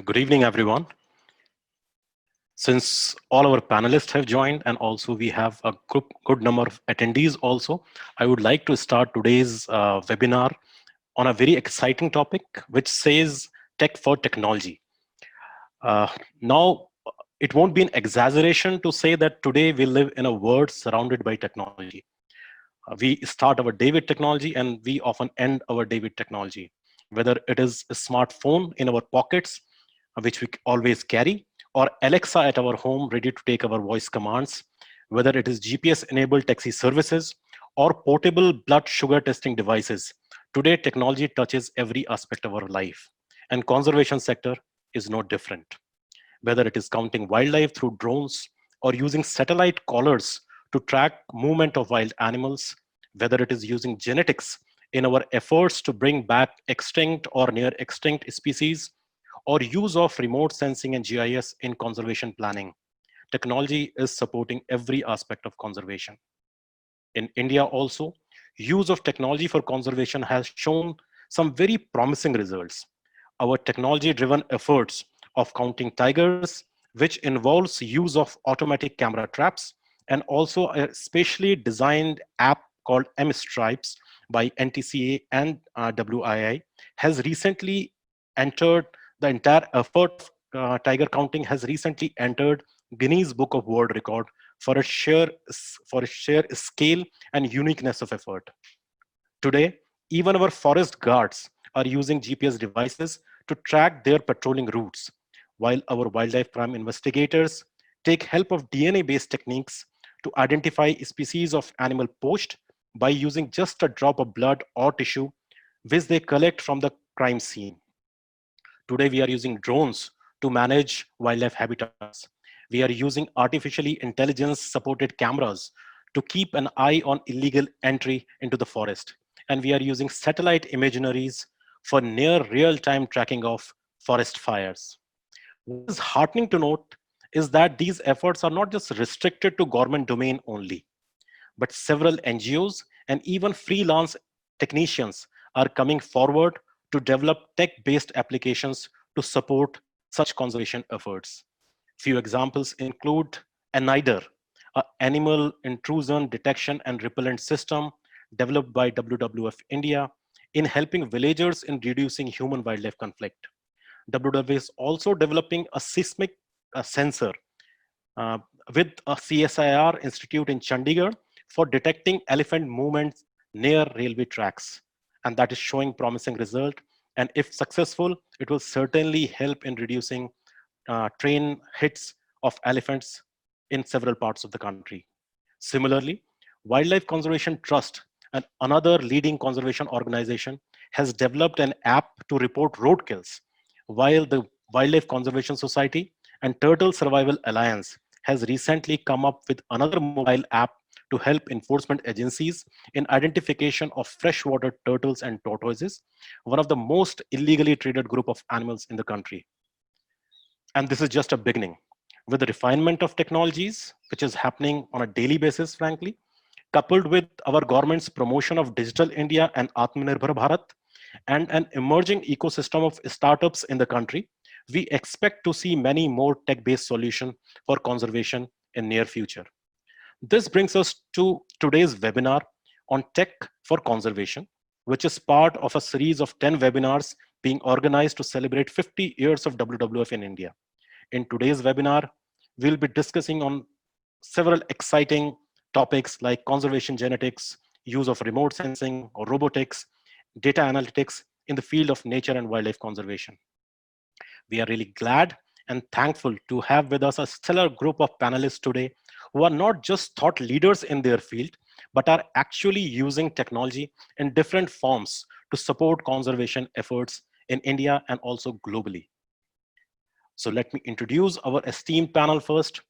Good evening, everyone. Since all our panelists have joined and also we have a good number of attendees also, I would like to start today's webinar on a very exciting topic, which says tech for technology. Now, it won't be an exaggeration to say that today we live in a world surrounded by technology. We start our day with technology and we often end our day with technology, whether it is a smartphone in our pockets, which we always carry, or Alexa at our home ready to take our voice commands, whether it is GPS enabled taxi services or portable blood sugar testing devices. Today technology touches every aspect of our life, and conservation sector is no different. Whether it is counting wildlife through drones or using satellite collars to track movement of wild animals, whether it is using genetics in our efforts to bring back extinct or near extinct species, or use of remote sensing and GIS in conservation planning. Technology is supporting every aspect of conservation. In India also, use of technology for conservation has shown some very promising results. Our technology-driven efforts of counting tigers, which involves use of automatic camera traps, and also a specially designed app called M-Stripes by NTCA and WII, has recently entered the entire effort of tiger counting has recently entered Guinness Book of World Record for its sheer scale and uniqueness of effort. Today, even our forest guards are using GPS devices to track their patrolling routes, while our wildlife crime investigators take help of DNA-based techniques to identify species of animal poached by using just a drop of blood or tissue which they collect from the crime scene. Today, we are using drones to manage wildlife habitats. We are using artificially intelligence supported cameras to keep an eye on illegal entry into the forest. And we are using satellite imaginaries for near real-time tracking of forest fires. What is heartening to note is that these efforts are not just restricted to government domain only, but several NGOs and even freelance technicians are coming forward to develop tech-based applications to support such conservation efforts. Few examples include ANIDER, an animal intrusion detection and repellent system developed by WWF-India in helping villagers in reducing human-wildlife conflict. WWF is also developing a seismic sensor uh, with a CSIR institute in Chandigarh for detecting elephant movements near railway tracks. And that is showing promising result. And if successful, it will certainly help in reducing train hits of elephants in several parts of the country. Similarly, Wildlife Conservation Trust, and another leading conservation organization, has developed an app to report roadkills, while the Wildlife Conservation Society and Turtle Survival Alliance has recently come up with another mobile app to help enforcement agencies in identification of freshwater turtles and tortoises, one of the most illegally traded group of animals in the country. And this is just a beginning. With the refinement of technologies, which is happening on a daily basis, frankly, coupled with our government's promotion of Digital India and Atmanirbhar Bharat, and an emerging ecosystem of startups in the country, we expect to see many more tech-based solutions for conservation in near future. This brings us to today's webinar on tech for conservation, which is part of a series of 10 webinars being organized to celebrate 50 years of WWF in India. In today's webinar, we'll be discussing on several exciting topics like conservation genetics, use of remote sensing or robotics, data analytics in the field of nature and wildlife conservation. We are really glad and thankful to have with us a stellar group of panelists today who are not just thought leaders in their field, but are actually using technology in different forms to support conservation efforts in India and also globally. So let me introduce our esteemed panel first.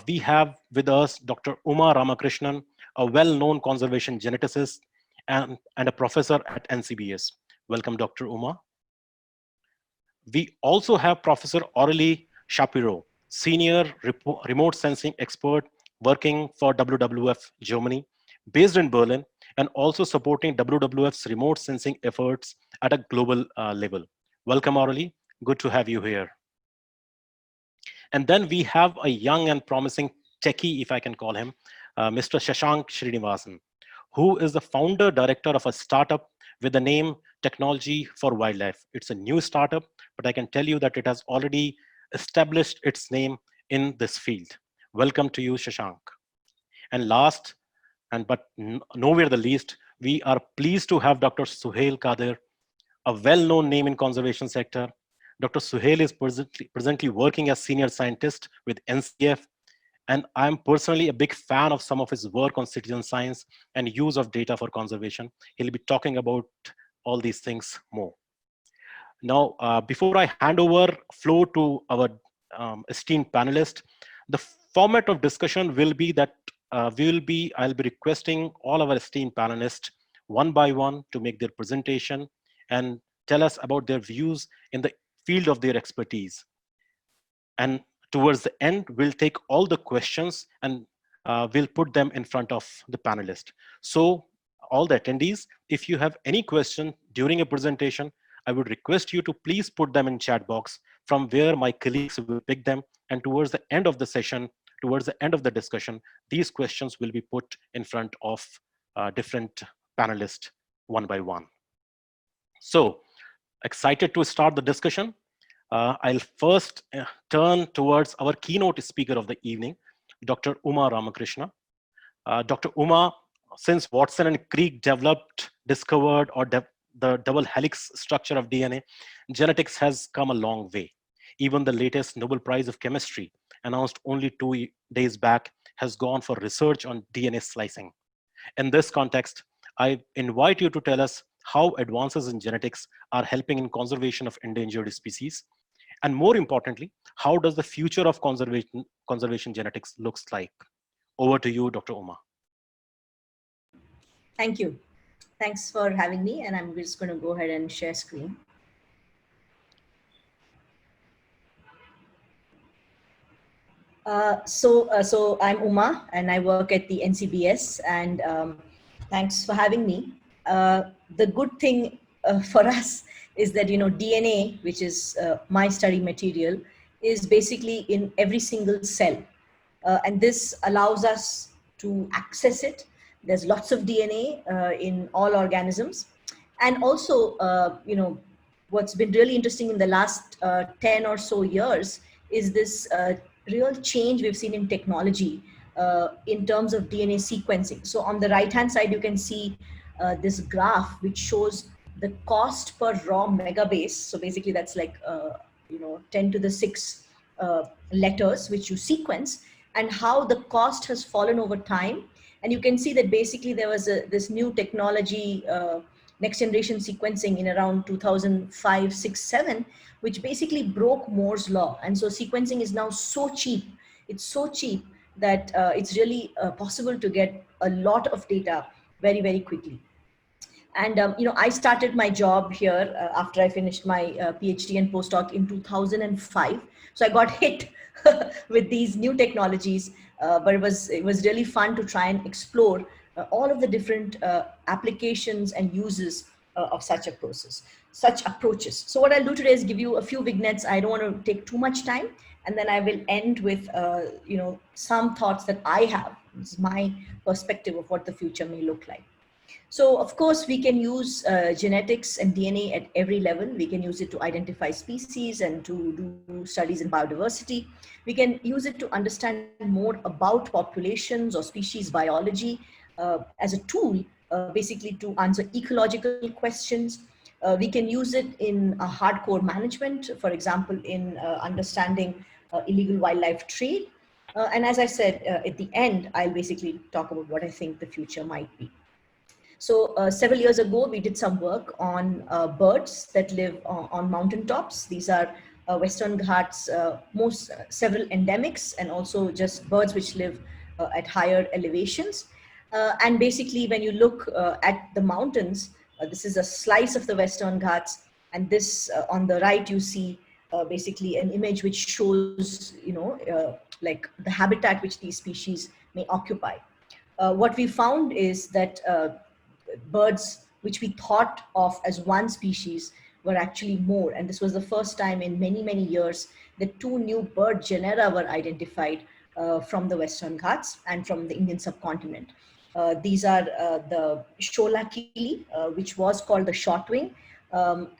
We have with us Dr. Uma Ramakrishnan, a well-known conservation geneticist and a professor at NCBS. Welcome, Dr. Uma. We also have Professor Aurelie Shapiro, senior remote sensing expert working for WWF Germany, based in Berlin, and also supporting WWF's remote sensing efforts at a global level. Welcome, Aurelie. Good to have you here. And then we have a young and promising techie, if I can call him, Mr. Shashank Srinivasan, who is the founder director of a startup with the name Technology for Wildlife. It's a new startup, but I can tell you that it has already established its name in this field. Welcome to you, Shashank. And last, and but nowhere the least, we are pleased to have Dr. Suhail Kadir, a well-known name in conservation sector. Dr. Suhail is presently working as senior scientist with NCF, and I'm personally a big fan of some of his work on citizen science and use of data for conservation. He'll be talking about all these things more. Now, before I hand over floor to our esteemed panelist, the format of discussion will be that I'll be requesting all our esteemed panelists one by one to make their presentation and tell us about their views in the field of their expertise. And towards the end, we'll take all the questions and we'll put them in front of the panelists. So all the attendees, if you have any question during a presentation, I would request you to please put them in chat box from where my colleagues will pick them. And towards the end of the session, towards the end of the discussion, these questions will be put in front of different panelists one by one. So excited to start the discussion. I'll first turn towards our keynote speaker of the evening, Dr. Uma Ramakrishna. Dr. Uma, since Watson and Crick discovered the double helix structure of DNA, genetics has come a long way. Even the latest Nobel Prize of Chemistry, announced only 2 days back, has gone for research on DNA slicing. In this context, I invite you to tell us how advances in genetics are helping in conservation of endangered species. And more importantly, how does the future of conservation genetics looks like? Over to you, Dr. Uma. Thank you. Thanks for having me, and I'm just going to go ahead and share screen. So I'm Uma, and I work at the NCBS, and thanks for having me. The good thing for us is that, DNA, which is my study material, is basically in every single cell. And this allows us to access it. There's lots of DNA in all organisms. And also, what's been really interesting in the last 10 or so years is this real change we've seen in technology in terms of DNA sequencing. So on the right-hand side, you can see this graph, which shows the cost per raw megabase. So basically that's like, 10 to the 6 letters, which you sequence, and how the cost has fallen over time. And you can see that basically there was this new technology, next generation sequencing in around 2005, 6, 7, which basically broke Moore's law. And so sequencing is now so cheap. It's so cheap that it's really possible to get a lot of data very, very quickly. And, I started my job here after I finished my PhD and postdoc in 2005. So I got hit with these new technologies, but it was really fun to try and explore all of the different applications and uses of such approaches. So what I'll do today is give you a few vignettes. I don't want to take too much time, and then I will end with some thoughts that I have. It's my perspective of what the future may look like. So of course, we can use genetics and DNA at every level. We can use it to identify species and to do studies in biodiversity. We can use it to understand more about populations or species biology as a tool, basically to answer ecological questions. We can use it in hardcore management, for example, in understanding illegal wildlife trade. And as I said, at the end, I'll basically talk about what I think the future might be. So several years ago, we did some work on birds that live on mountaintops. These are Western Ghats, several endemics, and also just birds which live at higher elevations. And basically, when you look at the mountains, this is a slice of the Western Ghats, and this on the right, you see basically an image which shows, like the habitat which these species may occupy. What we found is that birds which we thought of as one species were actually more. And this was the first time in many, many years that two new bird genera were identified from the Western Ghats and from the Indian subcontinent. These are the Shola kili, which was called the shortwing,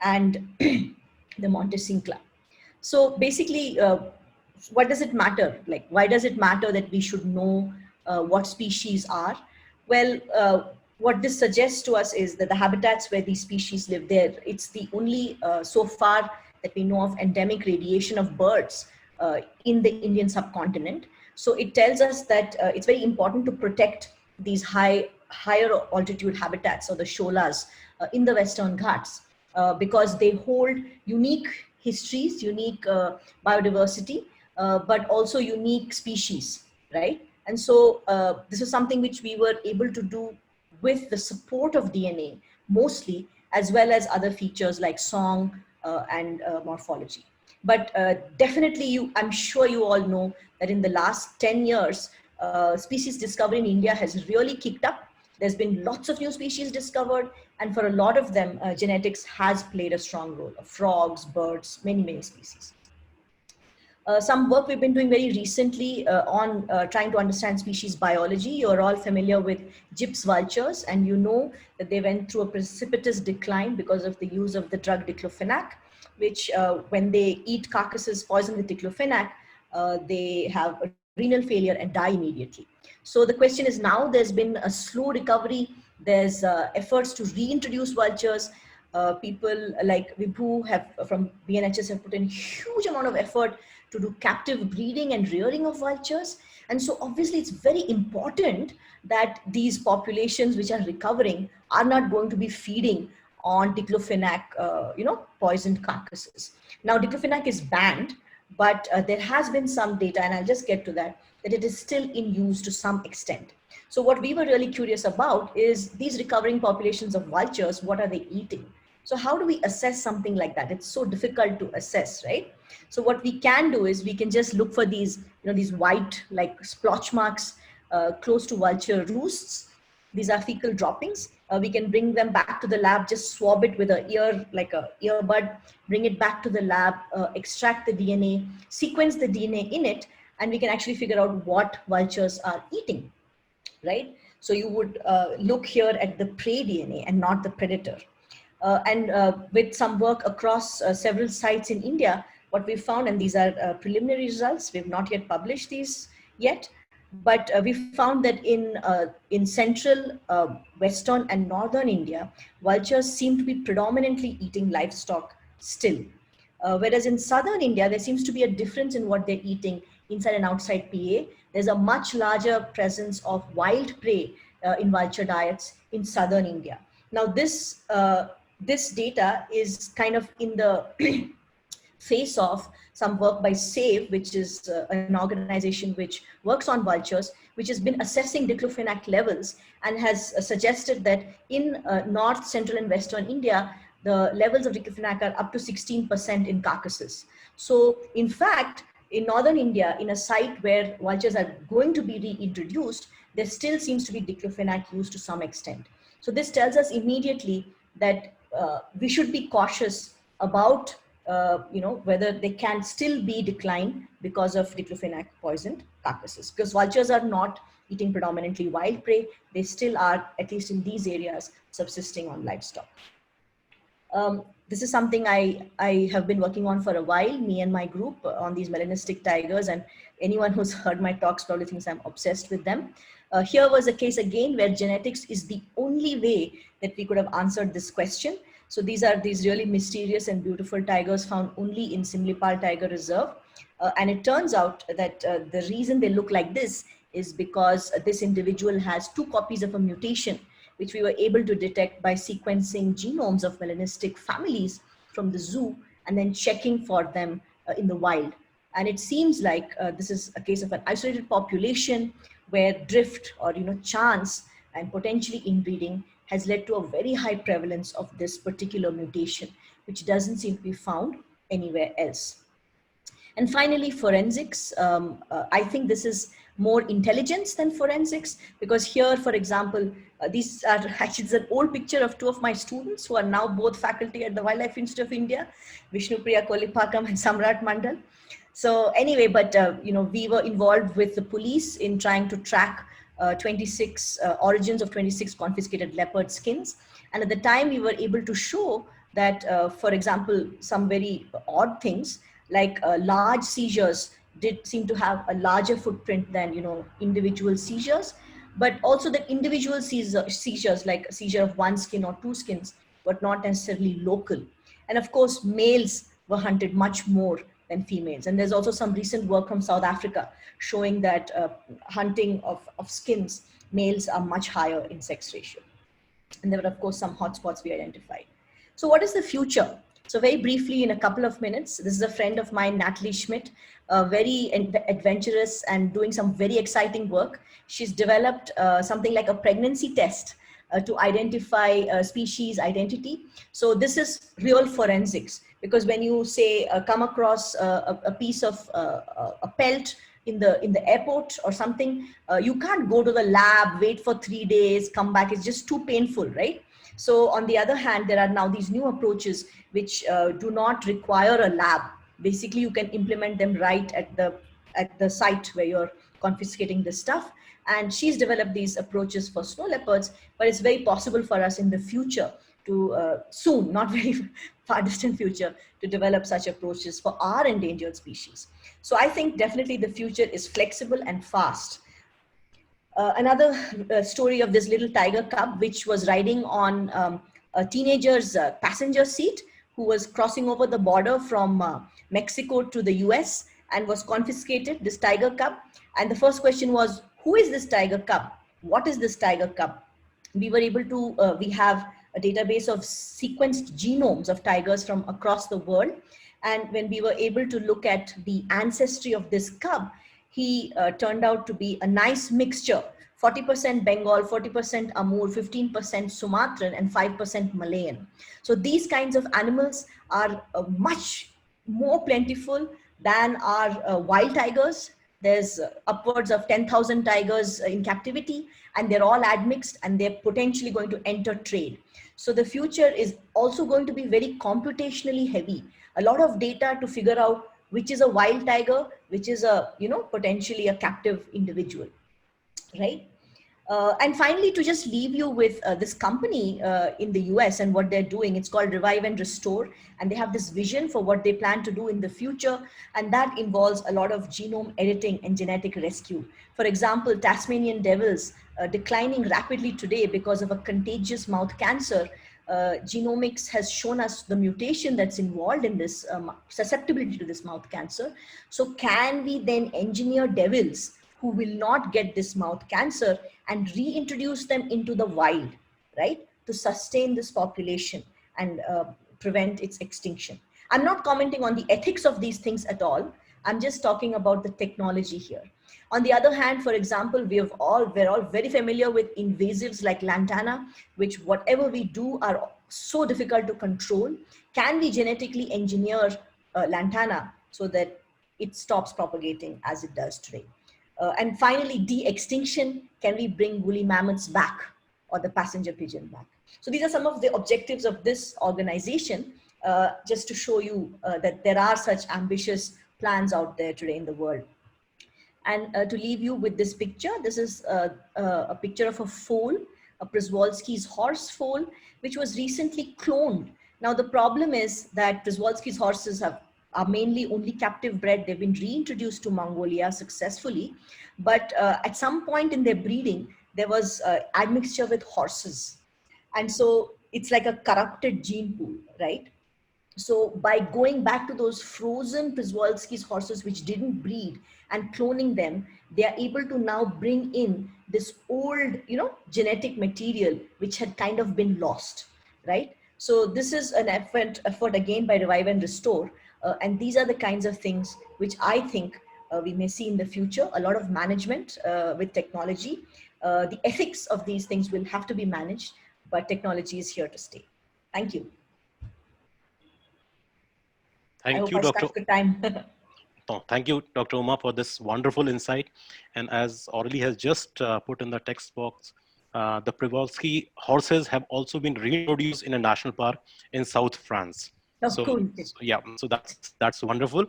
and the Montesincla. So basically, what does it matter? Like, why does it matter that we should know what species are? Well, what this suggests to us is that the habitats where these species live there, it's the only, so far that we know of, endemic radiation of birds in the Indian subcontinent. So it tells us that it's very important to protect these higher altitude habitats, or the sholas, in the Western Ghats, because they hold unique histories, unique biodiversity, but also unique species, right? And so this is something which we were able to do with the support of DNA mostly, as well as other features like song and morphology. But definitely, I'm sure you all know that in the last 10 years, species discovery in India has really kicked up. There's been lots of new species discovered, and for a lot of them, genetics has played a strong role. Frogs, birds, many, many species. Some work we've been doing very recently on trying to understand species biology. You're all familiar with gyps vultures, and you know that they went through a precipitous decline because of the use of the drug diclofenac, which when they eat carcasses poisoned with diclofenac, they have a renal failure and die immediately. So the question is, now there's been a slow recovery. There's efforts to reintroduce vultures. People like Vibhu from BNHS have put in huge amount of effort to do captive breeding and rearing of vultures. And so obviously it's very important that these populations which are recovering are not going to be feeding on diclofenac, poisoned carcasses. Now diclofenac is banned, but there has been some data, and I'll just get to that it is still in use to some extent. So what we were really curious about is these recovering populations of vultures, what are they eating? So how do we assess something like that? It's so difficult to assess, right? So what we can do is we can just look for these, these white like splotch marks close to vulture roosts. These are fecal droppings. We can bring them back to the lab, just swab it with a earbud, bring it back to the lab, extract the DNA, sequence the DNA in it, and we can actually figure out what vultures are eating, right? So you would look here at the prey DNA and not the predator. And with some work across several sites in India, what we found, and these are preliminary results, we've not yet published these yet, but we found that in central, western and northern India, vultures seem to be predominantly eating livestock still. Whereas in southern India, there seems to be a difference in what they're eating inside and outside PA. There's a much larger presence of wild prey in vulture diets in southern India. Now this data is kind of in the face of some work by SAVE, which is an organization which works on vultures, which has been assessing diclofenac levels and has suggested that in north, central and western India, the levels of diclofenac are up to 16% in carcasses. So in fact, in northern India, in a site where vultures are going to be reintroduced, there still seems to be diclofenac used to some extent. So this tells us immediately that we should be cautious about whether they can still be declined because of diclofenac poisoned carcasses, because vultures are not eating predominantly wild prey. They still are, at least in these areas, subsisting on livestock. This is something I have been working on for a while, me and my group, on these melanistic tigers, and anyone who's heard my talks probably thinks I'm obsessed with them. Here was a case again where genetics is the only way that we could have answered this question. So these are these really mysterious and beautiful tigers found only in Simlipal Tiger Reserve. And it turns out that the reason they look like this is because this individual has 2 copies of a mutation, which we were able to detect by sequencing genomes of melanistic families from the zoo and then checking for them in the wild. And it seems like this is a case of an isolated population where drift or chance and potentially inbreeding has led to a very high prevalence of this particular mutation, which doesn't seem to be found anywhere else. And finally, forensics. I think this is more intelligence than forensics, because here, for example, these are actually, it's an old picture of two of my students who are now both faculty at the Wildlife Institute of India, Vishnupriya Kolipakam and Samrat Mandal. So anyway, but we were involved with the police in trying to track 26 origins of 26 confiscated leopard skins. And at the time we were able to show that, for example, some very odd things like large seizures did seem to have a larger footprint than, individual seizures, but also the individual seizures, like a seizure of one skin or two skins, were not necessarily local. And of course, males were hunted much more than females. And there's also some recent work from South Africa showing that hunting of skins, males are much higher in sex ratio. And there were, of course, some hotspots we identified. So what is the future? So very briefly, in a couple of minutes, this is a friend of mine, Natalie Schmidt, very adventurous and doing some very exciting work. She's developed something like a pregnancy test to identify species identity. So this is real forensics, because when you say come across a piece of a pelt in the airport or something, you can't go to the lab, wait for 3 days, come back. It's just too painful, right? So on the other hand, there are now these new approaches which do not require a lab. Basically, you can implement them right at the site where you're confiscating the stuff. And she's developed these approaches for snow leopards, but it's very possible for us in the future to soon, not very far distant future, to develop such approaches for our endangered species. So I think definitely the future is flexible and fast. Another story of this little tiger cub, which was riding on a teenager's passenger seat, who was crossing over the border from Mexico to the US and was confiscated, this tiger cub. And the first question was, who is this tiger cub? What is this tiger cub? We were able to, we have a database of sequenced genomes of tigers from across the world. And when we were able to look at the ancestry of this cub, he turned out to be a nice mixture, 40% Bengal, 40% Amur, 15% Sumatran, and 5% Malayan. So these kinds of animals are much more plentiful than our wild tigers. There's upwards of 10,000 tigers in captivity, and they're all admixed, and they're potentially going to enter trade. So the future is also going to be very computationally heavy. A lot of data to figure out which is a wild tiger, which is a, potentially a captive individual, right? And finally, to just leave you with this company in the US and what they're doing, it's called Revive and Restore. And they have this vision for what they plan to do in the future. And that involves a lot of genome editing and genetic rescue. For example, Tasmanian devils declining rapidly today because of a contagious mouth cancer. Genomics has shown us the mutation that's involved in this susceptibility to this mouth cancer. So can we then engineer devils who will not get this mouth cancer and reintroduce them into the wild, right, to sustain this population and prevent its extinction? I'm not commenting on the ethics of these things at all. I'm just talking about the technology here. On the other hand, for example, we're all very familiar with invasives like lantana, which whatever we do are so difficult to control. Can we genetically engineer lantana so that it stops propagating as it does today? And finally, de-extinction, can we bring woolly mammoths back or the passenger pigeon back? So these are some of the objectives of this organization, just to show you that there are such ambitious plans out there today in the world. And to leave you with this picture, this is a picture of a foal, a Przewalski's horse foal, which was recently cloned. Now, the problem is that Przewalski's horses are mainly only captive bred. They've been reintroduced to Mongolia successfully. But at some point in their breeding, there was admixture with horses. And so it's like a corrupted gene pool, right? So by going back to those frozen Przewalski's horses, which didn't breed, and cloning them, they are able to now bring in this old, genetic material, which had kind of been lost, right? So this is an effort again by Revive and Restore. And these are the kinds of things which I think we may see in the future. A lot of management with technology. The ethics of these things will have to be managed, but technology is here to stay. Thank you. Thank you, I Dr. Good time. No, thank you, Dr. Uma, for this wonderful insight. And as Aurelie has just put in the text box, the Przewalski horses have also been reintroduced in a national park in South France. Oh, So, cool. yeah, so that's wonderful.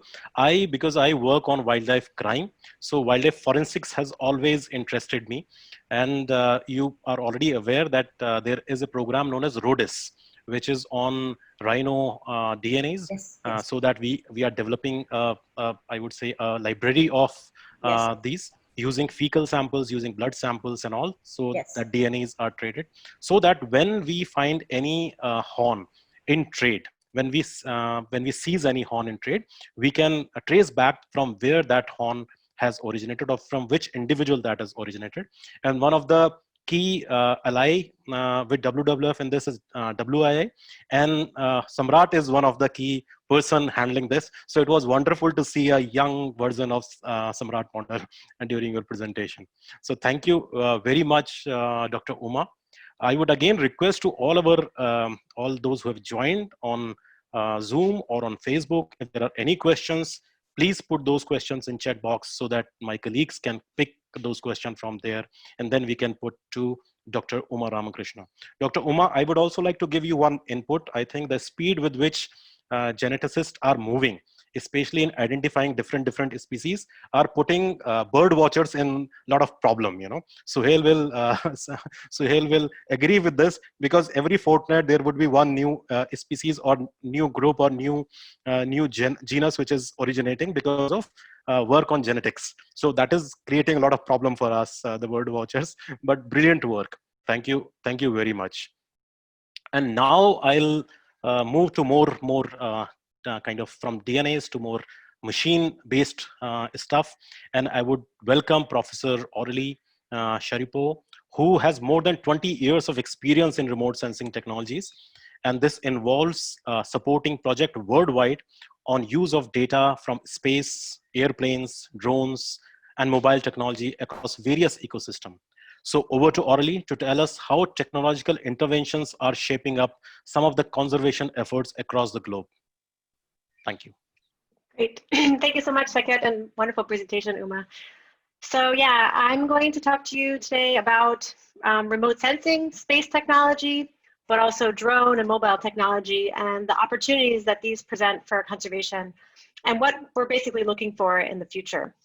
Because I work on wildlife crime, so wildlife forensics has always interested me. And you are already aware that there is a program known as RODIS, which is on rhino DNAs, Yes, yes, so that we are developing, I would say, a library of yes, these, using fecal samples, using blood samples and all, so yes, that DNAs are traded, so that when we find any horn in trade, when we seize any horn in trade, we can trace back from where that horn has originated, or from which individual that has originated. And one of the key ally with WWF in this is WIA, and Samrat is one of the key person handling this. So it was wonderful to see a young version of Samrat Ponder during your presentation. So thank you very much, Dr. Uma. I would again request to all those who have joined on Zoom or on Facebook, if there are any questions, please put those questions in chat box so that my colleagues can pick those questions from there, and then we can put to Dr. Uma Ramakrishna. Dr. Uma, I would also like to give you one input. I think the speed with which geneticists are moving, especially in identifying different species, are putting bird watchers in a lot of problem. Suhail will Suhail will agree with this, because every fortnight there would be one new species or new group or new genus which is originating because of work on genetics. So that is creating a lot of problem for us, the bird watchers. But brilliant work. Thank you very much. And now I'll move to more kind of from DNAs to more machine-based stuff. And I would welcome Professor Aurelie Sharipo, who has more than 20 years of experience in remote sensing technologies. And this involves supporting project worldwide on use of data from space, airplanes, drones, and mobile technology across various ecosystems. So over to Aurelie to tell us how technological interventions are shaping up some of the conservation efforts across the globe. Thank you. Great. Thank you so much, Saket, and wonderful presentation, Uma. So yeah, I'm going to talk to you today about remote sensing, space technology, but also drone and mobile technology, and the opportunities that these present for conservation, and what we're basically looking for in the future.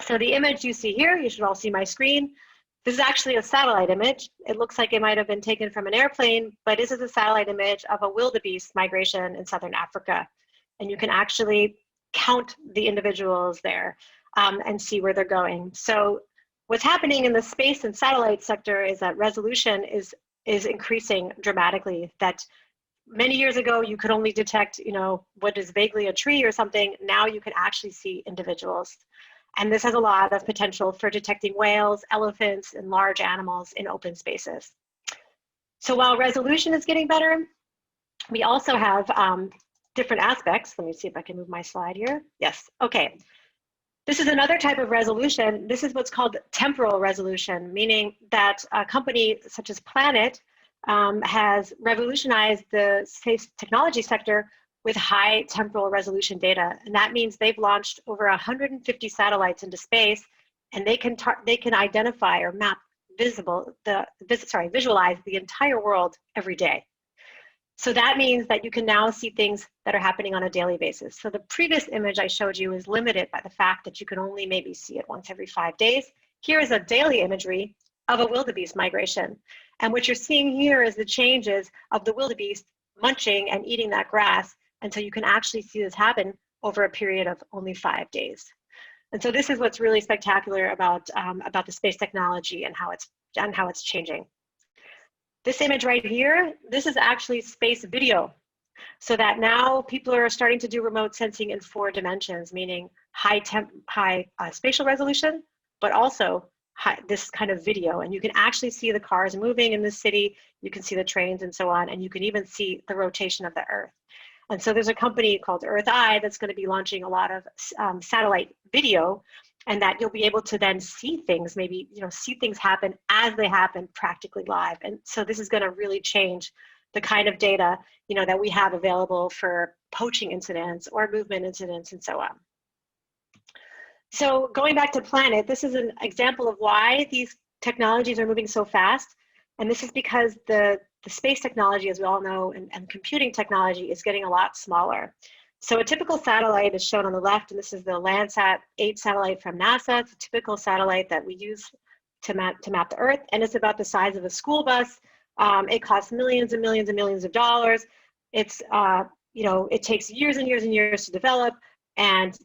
So the image you see here, you should all see my screen. This is actually a satellite image. It looks like it might have been taken from an airplane, but this is a satellite image of a wildebeest migration in southern Africa. And you can actually count the individuals there and see where they're going. So what's happening in the space and satellite sector is that resolution is increasing dramatically. That many years ago, you could only detect, what is vaguely a tree or something. Now you can actually see individuals. And this has a lot of potential for detecting whales, elephants, and large animals in open spaces. So while resolution is getting better, we also have different aspects. Let me see if I can move my slide here. Yes, okay. This is another type of resolution. This is what's called temporal resolution, meaning that a company such as Planet has revolutionized the space technology sector with high temporal resolution data. And that means they've launched over 150 satellites into space, and they can identify or map visualize the entire world every day. So that means that you can now see things that are happening on a daily basis. So the previous image I showed you is limited by the fact that you can only maybe see it once every 5 days. Here is a daily imagery of a wildebeest migration. And what you're seeing here is the changes of the wildebeest munching and eating that grass. And so you can actually see this happen over a period of only 5 days. And so this is what's really spectacular about the space technology and how it's changing. This image right here, this is actually space video. So that now people are starting to do remote sensing in 4 dimensions, meaning high spatial resolution, but also this kind of video. And you can actually see the cars moving in the city, you can see the trains and so on, and you can even see the rotation of the Earth. And so there's a company called Earth Eye that's going to be launching a lot of satellite video, and that you'll be able to then see things, maybe see things happen as they happen practically live. And so this is going to really change the kind of data that we have available for poaching incidents or movement incidents and so on. So going back to Planet, this is an example of why these technologies are moving so fast. And this is because the space technology, as we all know, and computing technology is getting a lot smaller. So a typical satellite is shown on the left, and this is the Landsat 8 satellite from NASA. It's a typical satellite that we use to map the Earth, and it's about the size of a school bus. It costs millions and millions and millions of dollars. It's it takes years and years and years to develop, and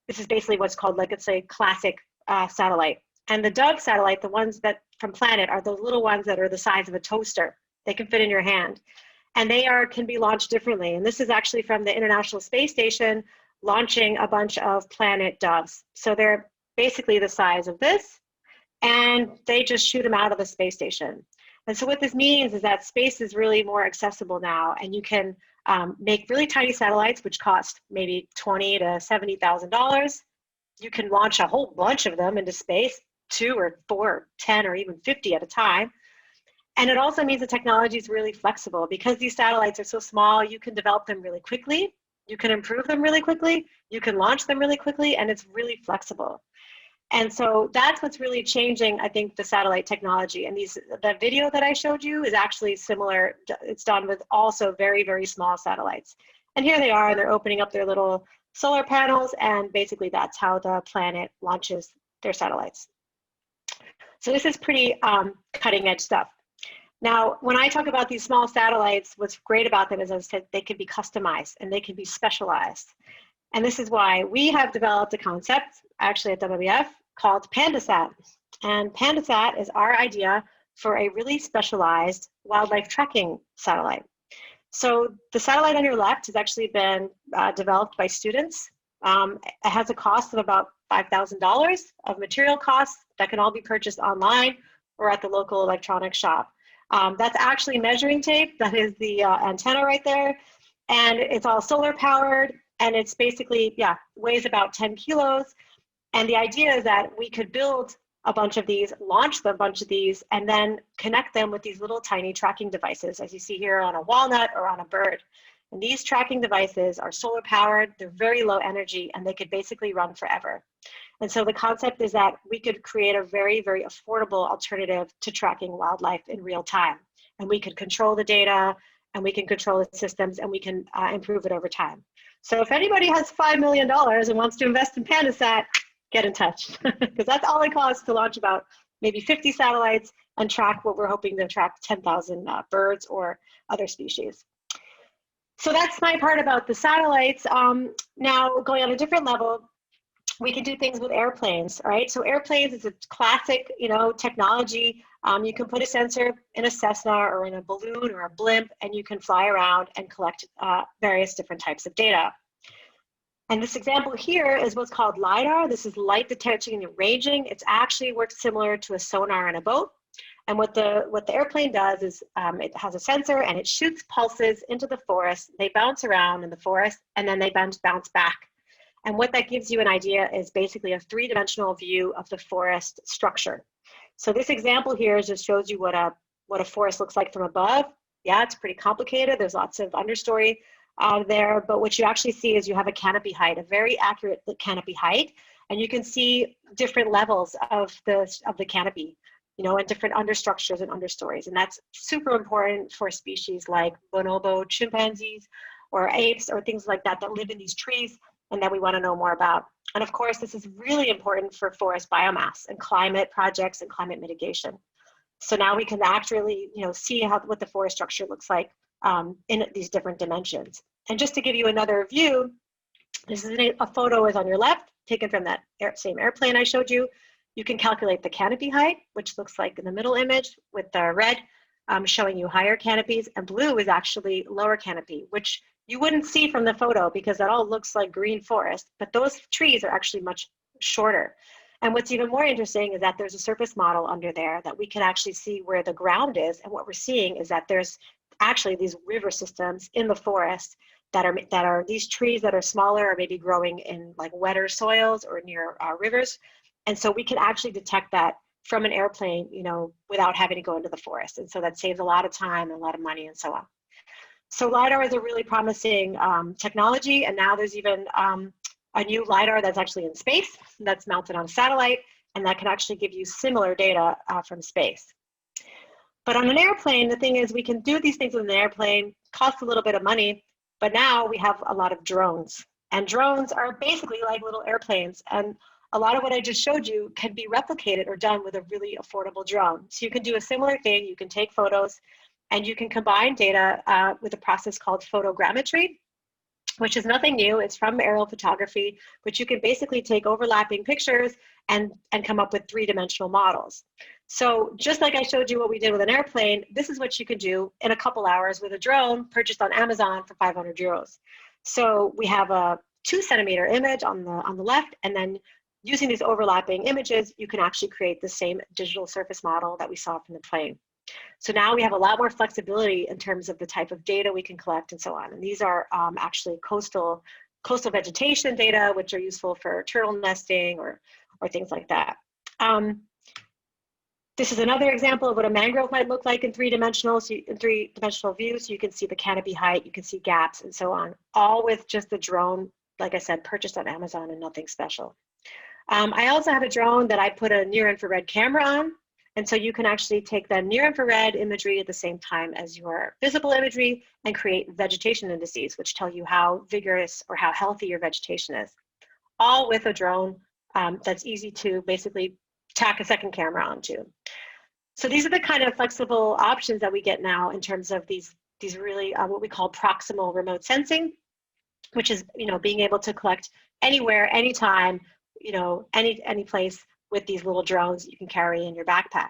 this is basically what's called, like, it's a classic satellite. And the Dove satellite, the ones that from Planet, are those little ones that are the size of a toaster. They can fit in your hand, and they can be launched differently. And this is actually from the International Space Station launching a bunch of Planet Doves. So they're basically the size of this, and they just shoot them out of the space station. And so what this means is that space is really more accessible now, and you can make really tiny satellites, which cost maybe $20,000 to $70,000. You can launch a whole bunch of them into space, 2 or 4 or 10 or even 50 at a time. And it also means the technology is really flexible. Because these satellites are so small, you can develop them really quickly, you can improve them really quickly, you can launch them really quickly, and it's really flexible. And so that's what's really changing, I think, the satellite technology. And the video that I showed you is actually similar. It's done with also very, very small satellites. And here they are, they're opening up their little solar panels, and basically that's how the Planet launches their satellites. So this is pretty cutting edge stuff. Now, when I talk about these small satellites, what's great about them is, as I said, they can be customized and they can be specialized. And this is why we have developed a concept, actually at WWF, called PandaSat. And PandaSat is our idea for a really specialized wildlife tracking satellite. So the satellite on your left has actually been developed by students. It has a cost of about $5,000 of material costs that can all be purchased online or at the local electronics shop. That's actually measuring tape. That is the antenna right there. And it's all solar powered. And it's basically, weighs about 10 kilos. And the idea is that we could build a bunch of these, launch a bunch of these, and then connect them with these little tiny tracking devices, as you see here on a walnut or on a bird. And these tracking devices are solar powered, they're very low energy, and they could basically run forever. And so the concept is that we could create a very, very affordable alternative to tracking wildlife in real time. And we could control the data, and we can control the systems, and we can improve it over time. So if anybody has $5 million and wants to invest in PandaSat, get in touch, because that's all it costs to launch about maybe 50 satellites and track what we're hoping to track 10,000 birds or other species. So that's my part about the satellites. Now, going on a different level, we can do things with airplanes, right? So airplanes is a classic, technology. You can put a sensor in a Cessna or in a balloon or a blimp, and you can fly around and collect various different types of data. And this example here is what's called LiDAR. This is light detection and ranging. It actually works similar to a sonar in a boat. And what the airplane does is it has a sensor and it shoots pulses into the forest. They bounce around in the forest and then they bounce back. And what that gives you an idea is basically a three-dimensional view of the forest structure. So this example here just shows you what a forest looks like from above. Yeah, it's pretty complicated. There's lots of understory there, but what you actually see is you have a canopy height, a very accurate canopy height, and you can see different levels of the canopy, and different understructures and understories. And that's super important for species like bonobo chimpanzees or apes or things like that live in these trees and that we want to know more about. And of course, this is really important for forest biomass and climate projects and climate mitigation. So now we can actually, see what the forest structure looks like in these different dimensions. And just to give you another view, this is a photo is on your left, taken from that same airplane I showed you. You can calculate the canopy height, which looks like in the middle image with the red showing you higher canopies, and blue is actually lower canopy, which you wouldn't see from the photo because that all looks like green forest, but those trees are actually much shorter. And what's even more interesting is that there's a surface model under there that we can actually see where the ground is. And what we're seeing is that there's actually these river systems in the forest that are these trees that are smaller or maybe growing in like wetter soils or near rivers. And so we can actually detect that from an airplane, without having to go into the forest. And so that saves a lot of time and a lot of money and so on. So LiDAR is a really promising technology. And now there's even a new LiDAR that's actually in space, that's mounted on a satellite, and that can actually give you similar data from space. But on an airplane, the thing is we can do these things with an airplane, cost a little bit of money, but now we have a lot of drones. And drones are basically like little airplanes. And a lot of what I just showed you can be replicated or done with a really affordable drone. So you can do a similar thing. You can take photos and you can combine data with a process called photogrammetry, which is nothing new. It's from aerial photography, but you can basically take overlapping pictures and come up with three-dimensional models. So just like I showed you what we did with an airplane, this is what you can do in a couple hours with a drone purchased on Amazon for 500 euros. So we have a 2-centimeter image on the left, and then using these overlapping images, you can actually create the same digital surface model that we saw from the plane. So now we have a lot more flexibility in terms of the type of data we can collect and so on. And these are actually coastal vegetation data, which are useful for turtle nesting or things like that. This is another example of what a mangrove might look like in three-dimensional view. So you can see the canopy height, you can see gaps and so on, all with just the drone, like I said, purchased on Amazon and nothing special. I also have a drone that I put a near-infrared camera on. And so you can actually take the near-infrared imagery at the same time as your visible imagery and create vegetation indices, which tell you how vigorous or how healthy your vegetation is, all with a drone that's easy to basically tack a second camera onto. So these are the kind of flexible options that we get now in terms of these really what we call proximal remote sensing, which is being able to collect anywhere, anytime, any place with these little drones you can carry in your backpack.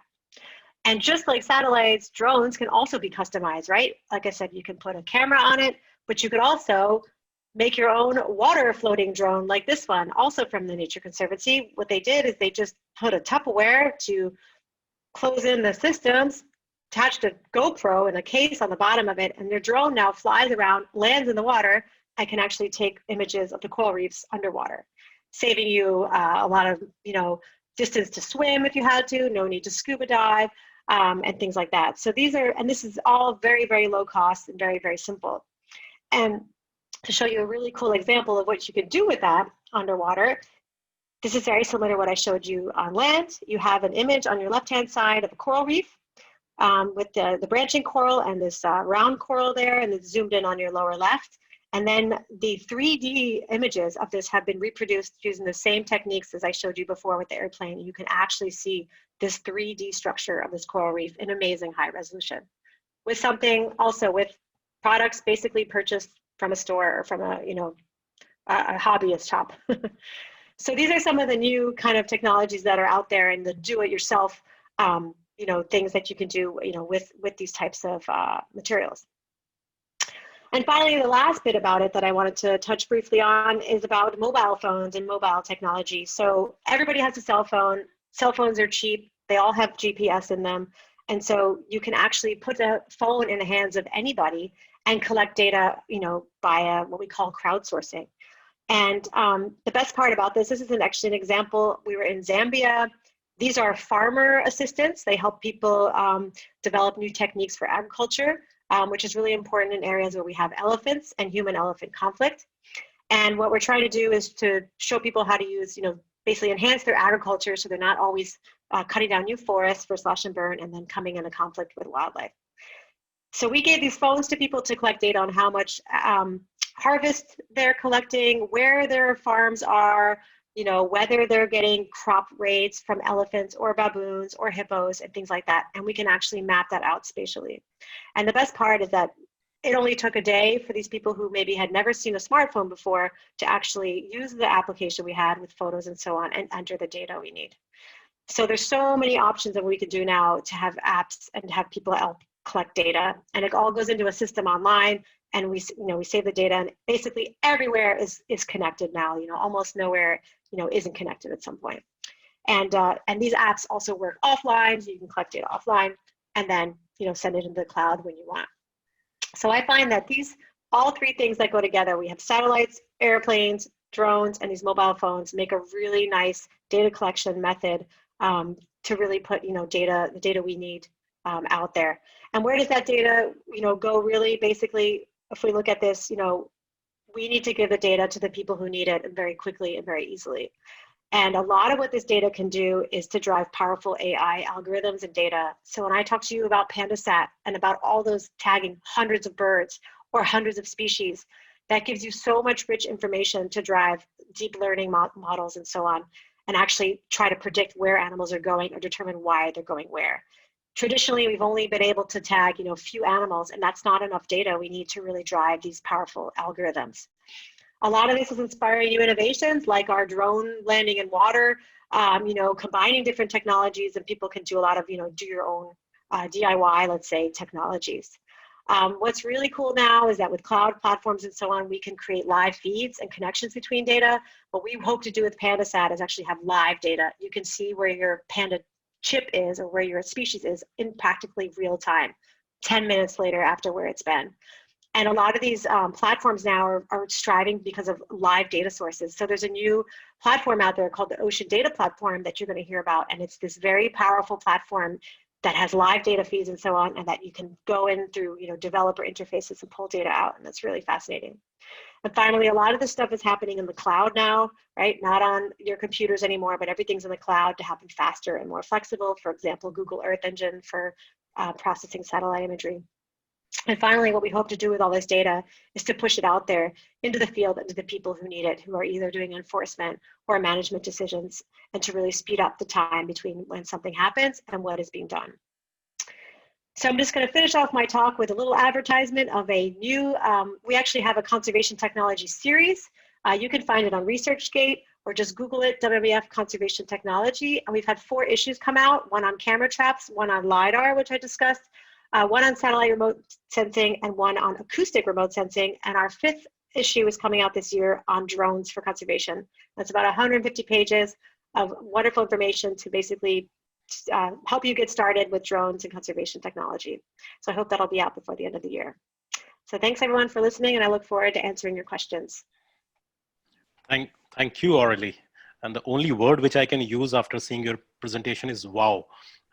And just like satellites, drones can also be customized, right? Like I said, you can put a camera on it, but you could also make your own water floating drone like this one, also from the Nature Conservancy. What they did is they just put a Tupperware to close in the systems, attached a GoPro in a case on the bottom of it, and their drone now flies around, lands in the water, and can actually take images of the coral reefs underwater, saving you a lot of, distance to swim if you had to, no need to scuba dive, and things like that. So this is all very, very low cost and very, very simple. And to show you a really cool example of what you could do with that underwater, this is very similar to what I showed you on land. You have an image on your left-hand side of a coral reef with the branching coral and this round coral there, and it's zoomed in on your lower left. And then the 3D images of this have been reproduced using the same techniques as I showed you before with the airplane. You can actually see this 3D structure of this coral reef in amazing high resolution. With products basically purchased from a store or from a hobbyist shop. So these are some of the new kind of technologies that are out there and the do-it-yourself, things that you can do, with these types of materials. And finally, the last bit about it that I wanted to touch briefly on is about mobile phones and mobile technology. So everybody has a cell phone. Cell phones are cheap. They all have GPS in them. And so you can actually put a phone in the hands of anybody and collect data, via what we call crowdsourcing. And the best part about this is actually an example. We were in Zambia. These are farmer assistants. They help people develop new techniques for agriculture, which is really important in areas where we have elephants and human-elephant conflict. And what we're trying to do is to show people how to use, basically enhance their agriculture so they're not always cutting down new forests for slash and burn and then coming into conflict with wildlife. So we gave these phones to people to collect data on how much harvest they're collecting, where their farms are, whether they're getting crop rates from elephants or baboons or hippos and things like that. And we can actually map that out spatially. And the best part is that it only took a day for these people who maybe had never seen a smartphone before to actually use the application we had with photos and so on and enter the data we need. So there's so many options that we can do now to have apps and have people help collect data. And it all goes into a system online, and we save the data, and basically everywhere is connected now. Almost nowhere isn't connected at some point. And these apps also work offline, so you can collect data offline and then send it into the cloud when you want. So I find that all three things that go together, we have satellites, airplanes, drones, and these mobile phones make a really nice data collection method to really put the data we need out there. And where does that data go really? Basically, if we look at this, we need to give the data to the people who need it very quickly and very easily. And a lot of what this data can do is to drive powerful AI algorithms and data. So when I talk to you about PandaSat and about all those tagging hundreds of birds or hundreds of species, that gives you so much rich information to drive deep learning models and so on, and actually try to predict where animals are going or determine why they're going where. Traditionally, we've only been able to tag, a few animals, and that's not enough data. We need to really drive these powerful algorithms. A lot of this is inspiring new innovations like our drone landing in water, combining different technologies, and people can do a lot of, do your own DIY, let's say, technologies. What's really cool now is that with cloud platforms and so on, we can create live feeds and connections between data. What we hope to do with PandaSat is actually have live data. You can see where your panda chip is or where your species is in practically real time, 10 minutes later after where it's been. And a lot of these platforms now are striving because of live data sources. So there's a new platform out there called the Ocean Data Platform that you're going to hear about. And it's this very powerful platform that has live data feeds and so on, and that you can go in through developer interfaces and pull data out. And that's really fascinating. And finally, a lot of this stuff is happening in the cloud now, right? Not on your computers anymore, but everything's in the cloud to happen faster and more flexible. For example, Google Earth Engine for processing satellite imagery. And finally, what we hope to do with all this data is to push it out there into the field and to the people who need it, who are either doing enforcement or management decisions, and to really speed up the time between when something happens and what is being done. So I'm just going to finish off my talk with a little advertisement of a new, we actually have a conservation technology series. You can find it on ResearchGate or just Google it, WWF Conservation Technology. And we've had 4 issues come out, one on camera traps, one on LiDAR, which I discussed, one on satellite remote sensing, and one on acoustic remote sensing. And our 5th issue is coming out this year on drones for conservation. That's about 150 pages of wonderful information to basically help you get started with drones and conservation technology. So I hope that'll be out before the end of the year. So thanks everyone for listening, and I look forward to answering your questions. Thank you, Aurelie. And the only word which I can use after seeing your presentation is wow.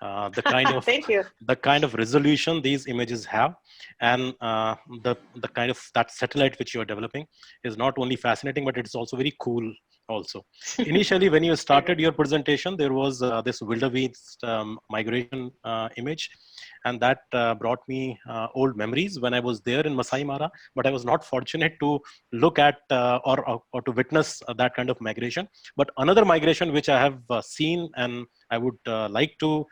The kind of Thank you. The kind of resolution these images have, and the kind of that satellite which you are developing is not only fascinating, but it's also very cool also. Initially, when you started your presentation, there was this wildebeest migration image, and that brought me old memories when I was there in Masai Mara, but I was not fortunate to look at or to witness that kind of migration. But another migration which I have seen and I would like to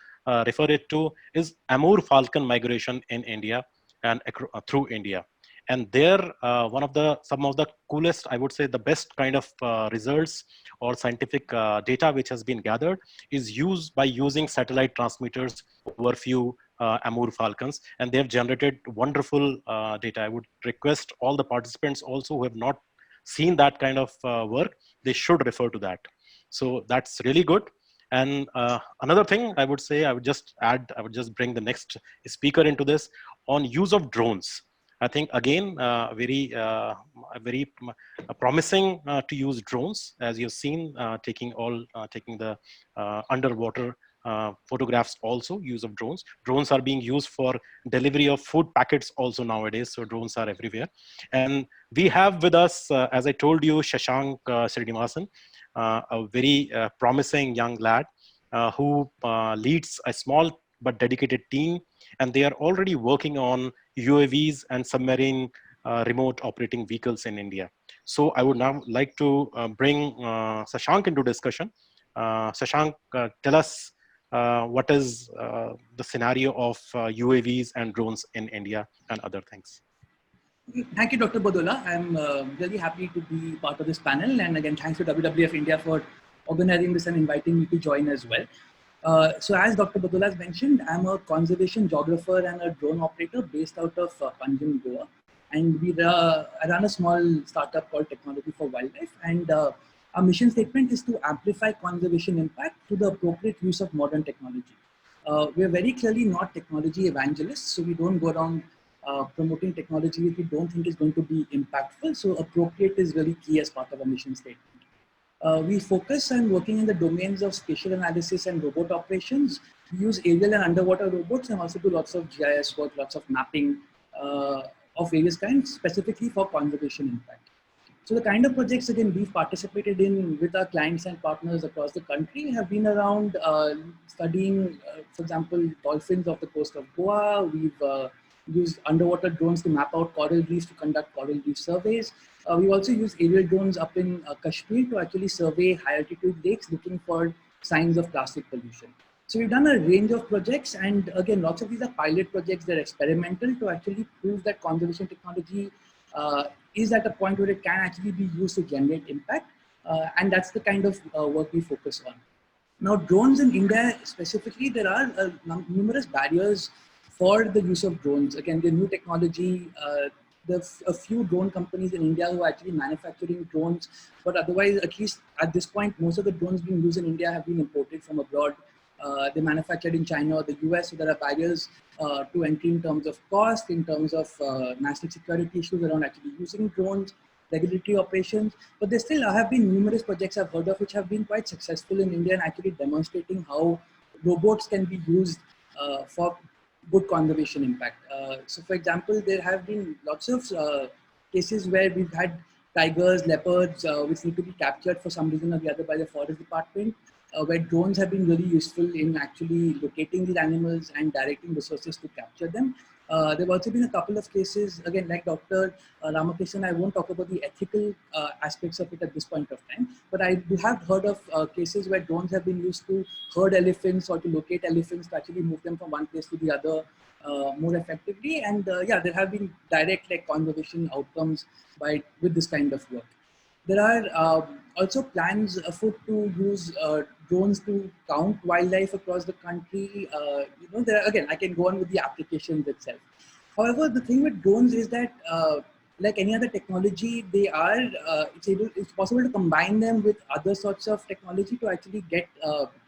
refer it to is Amur falcon migration in India and through India. And there, some of the coolest, I would say the best kind of results or scientific data which has been gathered is by using satellite transmitters over few Amur falcons, and they have generated wonderful data. I would request all the participants also who have not seen that kind of work, they should refer to that. So that's really good. And another thing I would say, I would just bring the next speaker into this on use of drones. I think again, very promising to use drones, as you've seen, taking the underwater photographs also, use of drones. Drones are being used for delivery of food packets also nowadays, so drones are everywhere. And we have with us, as I told you, Shashank Srinivasan, a very promising young lad who leads a small but dedicated team, and they are already working on UAVs and submarine remote operating vehicles in India. So I would now like to bring Shashank into discussion. Shashank, tell us what is the scenario of UAVs and drones in India and other things. Thank you, Dr. Badola. I'm really happy to be part of this panel. And again, thanks to WWF-India for organizing this and inviting me to join as well. So as Dr. Badola has mentioned, I'm a conservation geographer and a drone operator based out of Panjim, Goa. And I run a small startup called Technology for Wildlife. And our mission statement is to amplify conservation impact through the appropriate use of modern technology. We're very clearly not technology evangelists, so we don't go around promoting technology if we don't think is going to be impactful. So appropriate is really key as part of our mission statement. We focus on working in the domains of spatial analysis and robot operations. We use aerial and underwater robots and also do lots of GIS work, lots of mapping of various kinds, specifically for conservation impact. So the kind of projects, again, we've participated in with our clients and partners across the country have been around studying, for example, dolphins off the coast of Goa. We've used underwater drones to map out coral reefs to conduct coral reef surveys. We also use aerial drones up in Kashmir to actually survey high altitude lakes looking for signs of plastic pollution. So we've done a range of projects, and again, lots of these are pilot projects. They're experimental to actually prove that conservation technology is at a point where it can actually be used to generate impact. And that's the kind of work we focus on. Now, drones in India specifically, there are numerous barriers for the use of drones. Again, the new technology, there's a few drone companies in India who are actually manufacturing drones, but otherwise, at least at this point, most of the drones being used in India have been imported from abroad. They're manufactured in China or the US, so there are barriers to entry in terms of cost, in terms of national security issues around actually using drones, regulatory operations. But there still have been numerous projects I've heard of which have been quite successful in India and actually demonstrating how robots can be used for good conservation impact. So for example, there have been lots of cases where we've had tigers, leopards, which need to be captured for some reason or the other by the forest department. Where drones have been really useful in actually locating these animals and directing resources to capture them. There have also been a couple of cases, again, like Dr. Ramakrishnan, I won't talk about the ethical aspects of it at this point of time, but I have heard of cases where drones have been used to herd elephants or to locate elephants to actually move them from one place to the other more effectively. And yeah, there have been direct conservation outcomes with this kind of work. There are also plans afoot to use drones to count wildlife across the country. There again, I can go on with the applications itself. However, the thing with drones is that, like any other technology, it's possible to combine them with other sorts of technology to actually get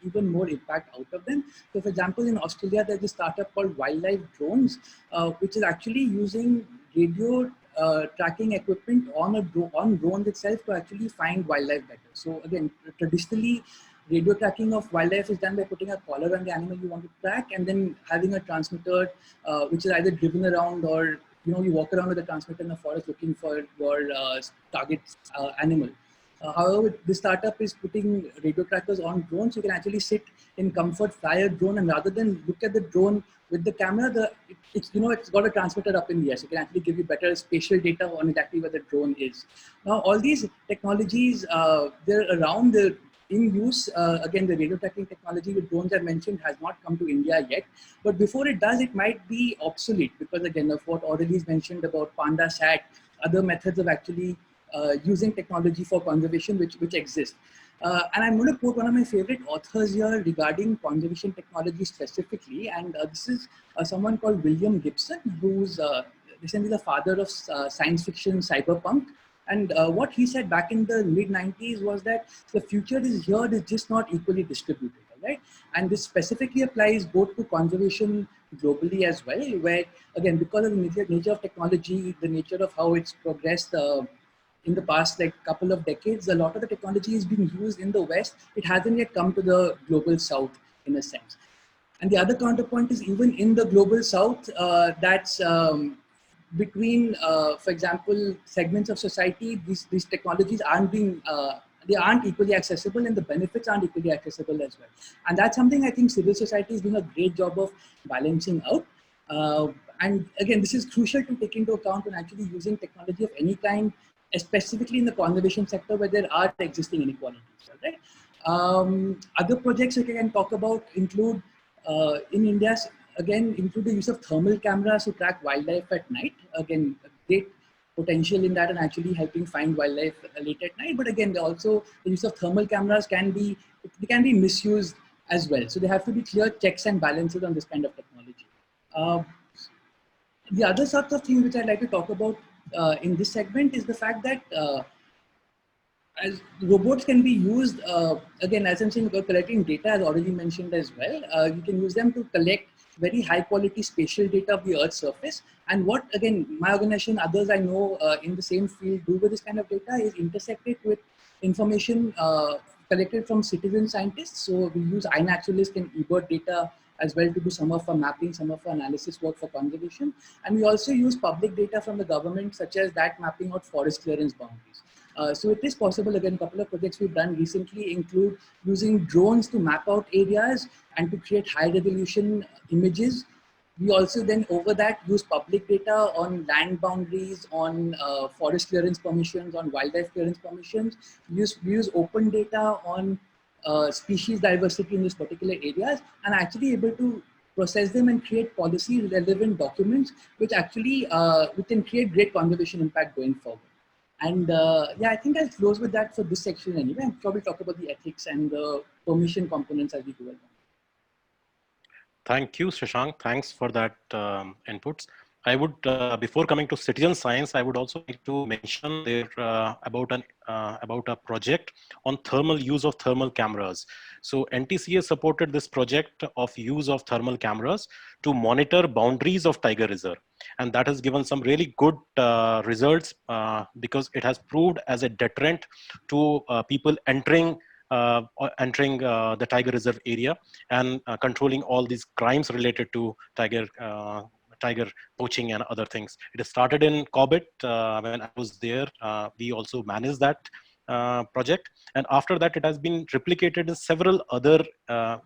even more impact out of them. So, for example, in Australia, there's a startup called Wildlife Drones, which is actually using radio tracking equipment on drones itself to actually find wildlife better. So again, traditionally, radio tracking of wildlife is done by putting a collar on the animal you want to track and then having a transmitter which is either driven around or you walk around with a transmitter in the forest looking for your target animal. However, this startup is putting radio trackers on drones. So you can actually sit in comfort, fly a drone, and rather than look at the drone with the camera, it's got a transmitter up in the air, so it can actually give you better spatial data on exactly where the drone is. Now, all these technologies, they're around, they're in use. Again, the radio tracking technology with drones I mentioned has not come to India yet, but before it does, it might be obsolete because again of what Aurelie's mentioned about PandaSat, other methods of actually using technology for conservation which exist. And I'm going to quote one of my favorite authors here regarding conservation technology specifically, and this is someone called William Gibson, who's recently the father of science fiction cyberpunk. And what he said back in the mid-90s was that the future is here, it's just not equally distributed, right? And this specifically applies both to conservation globally as well, where again, because of the nature of technology, the nature of how it's progressed in the past couple of decades, a lot of the technology is being used in the West. It hasn't yet come to the global South in a sense. And the other counterpoint is even in the global South, that's between, for example, segments of society, these technologies aren't being, they aren't equally accessible and the benefits aren't equally accessible as well. And that's something I think civil society is doing a great job of balancing out. And again, this is crucial to take into account when actually using technology of any kind, specifically in the conservation sector where there are existing inequalities, right? Other projects we can talk about include, in India, again, include the use of thermal cameras to track wildlife at night. Again, great potential in that and actually helping find wildlife late at night. But again, also the use of thermal cameras can be misused as well. So there have to be clear checks and balances on this kind of technology. The other sorts of things which I'd like to talk about in this segment is the fact that as robots can be used, again, as I'm saying about collecting data, as already mentioned as well, you can use them to collect very high quality spatial data of the Earth's surface. And what, again, my organization, others I know in the same field do with this kind of data is intersect it with information collected from citizen scientists. So we use iNaturalist and eBird data as well to do some of our mapping, some of our analysis work for conservation. And we also use public data from the government, such as that mapping out forest clearance boundaries. So it is possible. Again, a couple of projects we've done recently include using drones to map out areas and to create high resolution images. We also then over that use public data on land boundaries, on forest clearance permissions, on wildlife clearance permissions. We use open data on species diversity in these particular areas, and actually able to process them and create policy relevant documents, which actually we can create great conservation impact going forward. And yeah, I think I'll close with that for this section anyway, and probably talk about the ethics and the permission components as we go along. Thank you, Shashank. Thanks for that inputs. I would, before coming to citizen science, I would also like to mention there about a project on thermal use of thermal cameras. So NTCA supported this project of use of thermal cameras to monitor boundaries of tiger reserve, and that has given some really good results because it has proved as a deterrent to people entering the tiger reserve area and controlling all these crimes related to tiger poaching and other things. It started in Corbett when I was there. We also managed that project, and after that it has been replicated in several other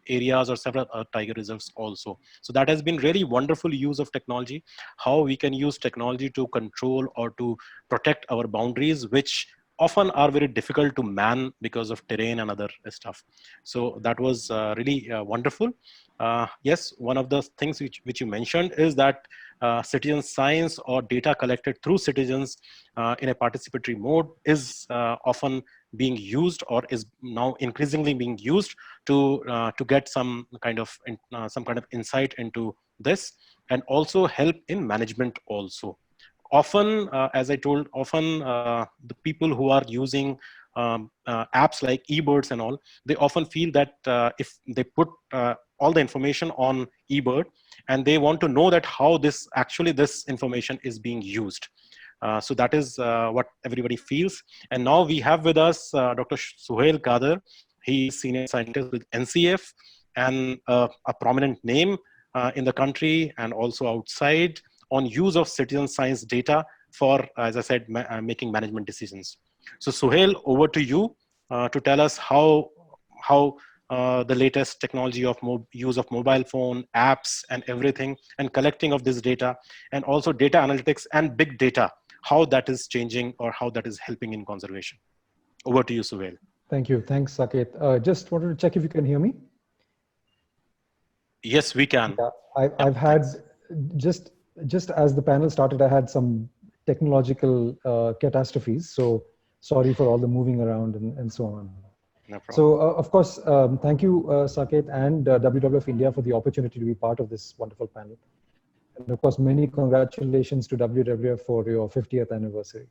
areas or several tiger reserves also. So that has been really wonderful use of technology, how we can use technology to control or to protect our boundaries, which often are very difficult to man because of terrain and other stuff. So that was really wonderful. Yes, one of the things which you mentioned is that citizen science or data collected through citizens in a participatory mode is often being used, or is now increasingly being used to get some kind of insight into this, and also help in management also. Often, as I told, often the people who are using apps like eBirds and all, they often feel that if they put all the information on eBird and they want to know that how this information is being used. So that is what everybody feels. And now we have with us Dr. Suhail Kader. He is senior scientist with NCF and a prominent name in the country and also outside on use of citizen science data for, as I said, making management decisions. So Suhail, over to you to tell us how the latest technology of use of mobile phone, apps and everything, and collecting of this data, and also data analytics and big data, how that is changing or how that is helping in conservation. Over to you, Suhail. Thank you. Thanks, Saket. Just wanted to check if you can hear me. Yes, we can. Yeah, I've had just as the panel started, I had some technological catastrophes. So sorry for all the moving around and so on. No problem. So of course, thank you, Saket and WWF-India for the opportunity to be part of this wonderful panel. And of course, many congratulations to WWF for your 50th anniversary.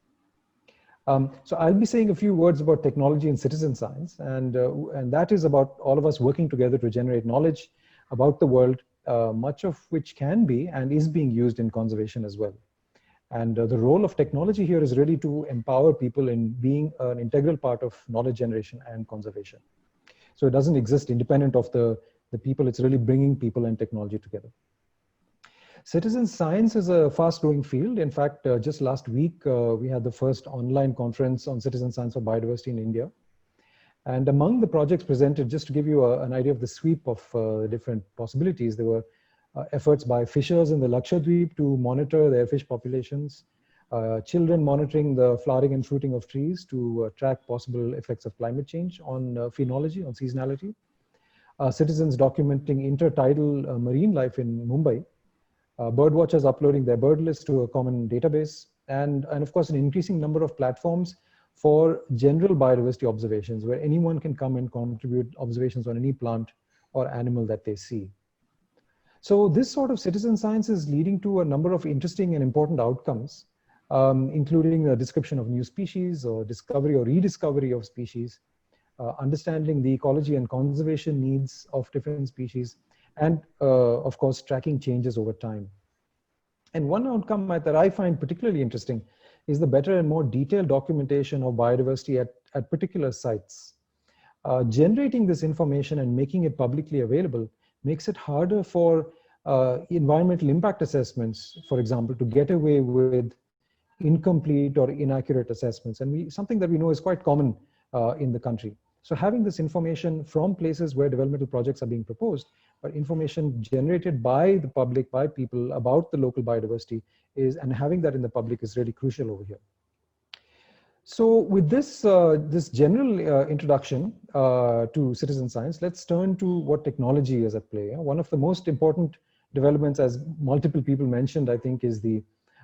So I'll be saying a few words about technology and citizen science, and that is about all of us working together to generate knowledge about the world, much of which can be and is being used in conservation as well. And the role of technology here is really to empower people in being an integral part of knowledge generation and conservation. So it doesn't exist independent of the people, it's really bringing people and technology together. Citizen science is a fast-growing field. In fact, just last week, we had the first online conference on citizen science for biodiversity in India. And among the projects presented, just to give you an idea of the sweep of different possibilities, there were efforts by fishers in the Lakshadweep to monitor their fish populations, children monitoring the flowering and fruiting of trees to track possible effects of climate change on phenology, on seasonality, citizens documenting intertidal marine life in Mumbai, bird watchers uploading their bird list to a common database, and of course an increasing number of platforms for general biodiversity observations where anyone can come and contribute observations on any plant or animal that they see. So this sort of citizen science is leading to a number of interesting and important outcomes, including the description of new species or discovery or rediscovery of species, understanding the ecology and conservation needs of different species, and of course, tracking changes over time. And one outcome that I find particularly interesting is the better and more detailed documentation of biodiversity at particular sites. Generating this information and making it publicly available makes it harder for environmental impact assessments, for example, to get away with incomplete or inaccurate assessments. And something that we know is quite common in the country. So having this information from places where developmental projects are being proposed, but information generated by the public, by people about the local biodiversity and having that in the public is really crucial over here. So with this, this general introduction to citizen science, let's turn to what technology is at play. One of the most important developments, as multiple people mentioned, I think, is the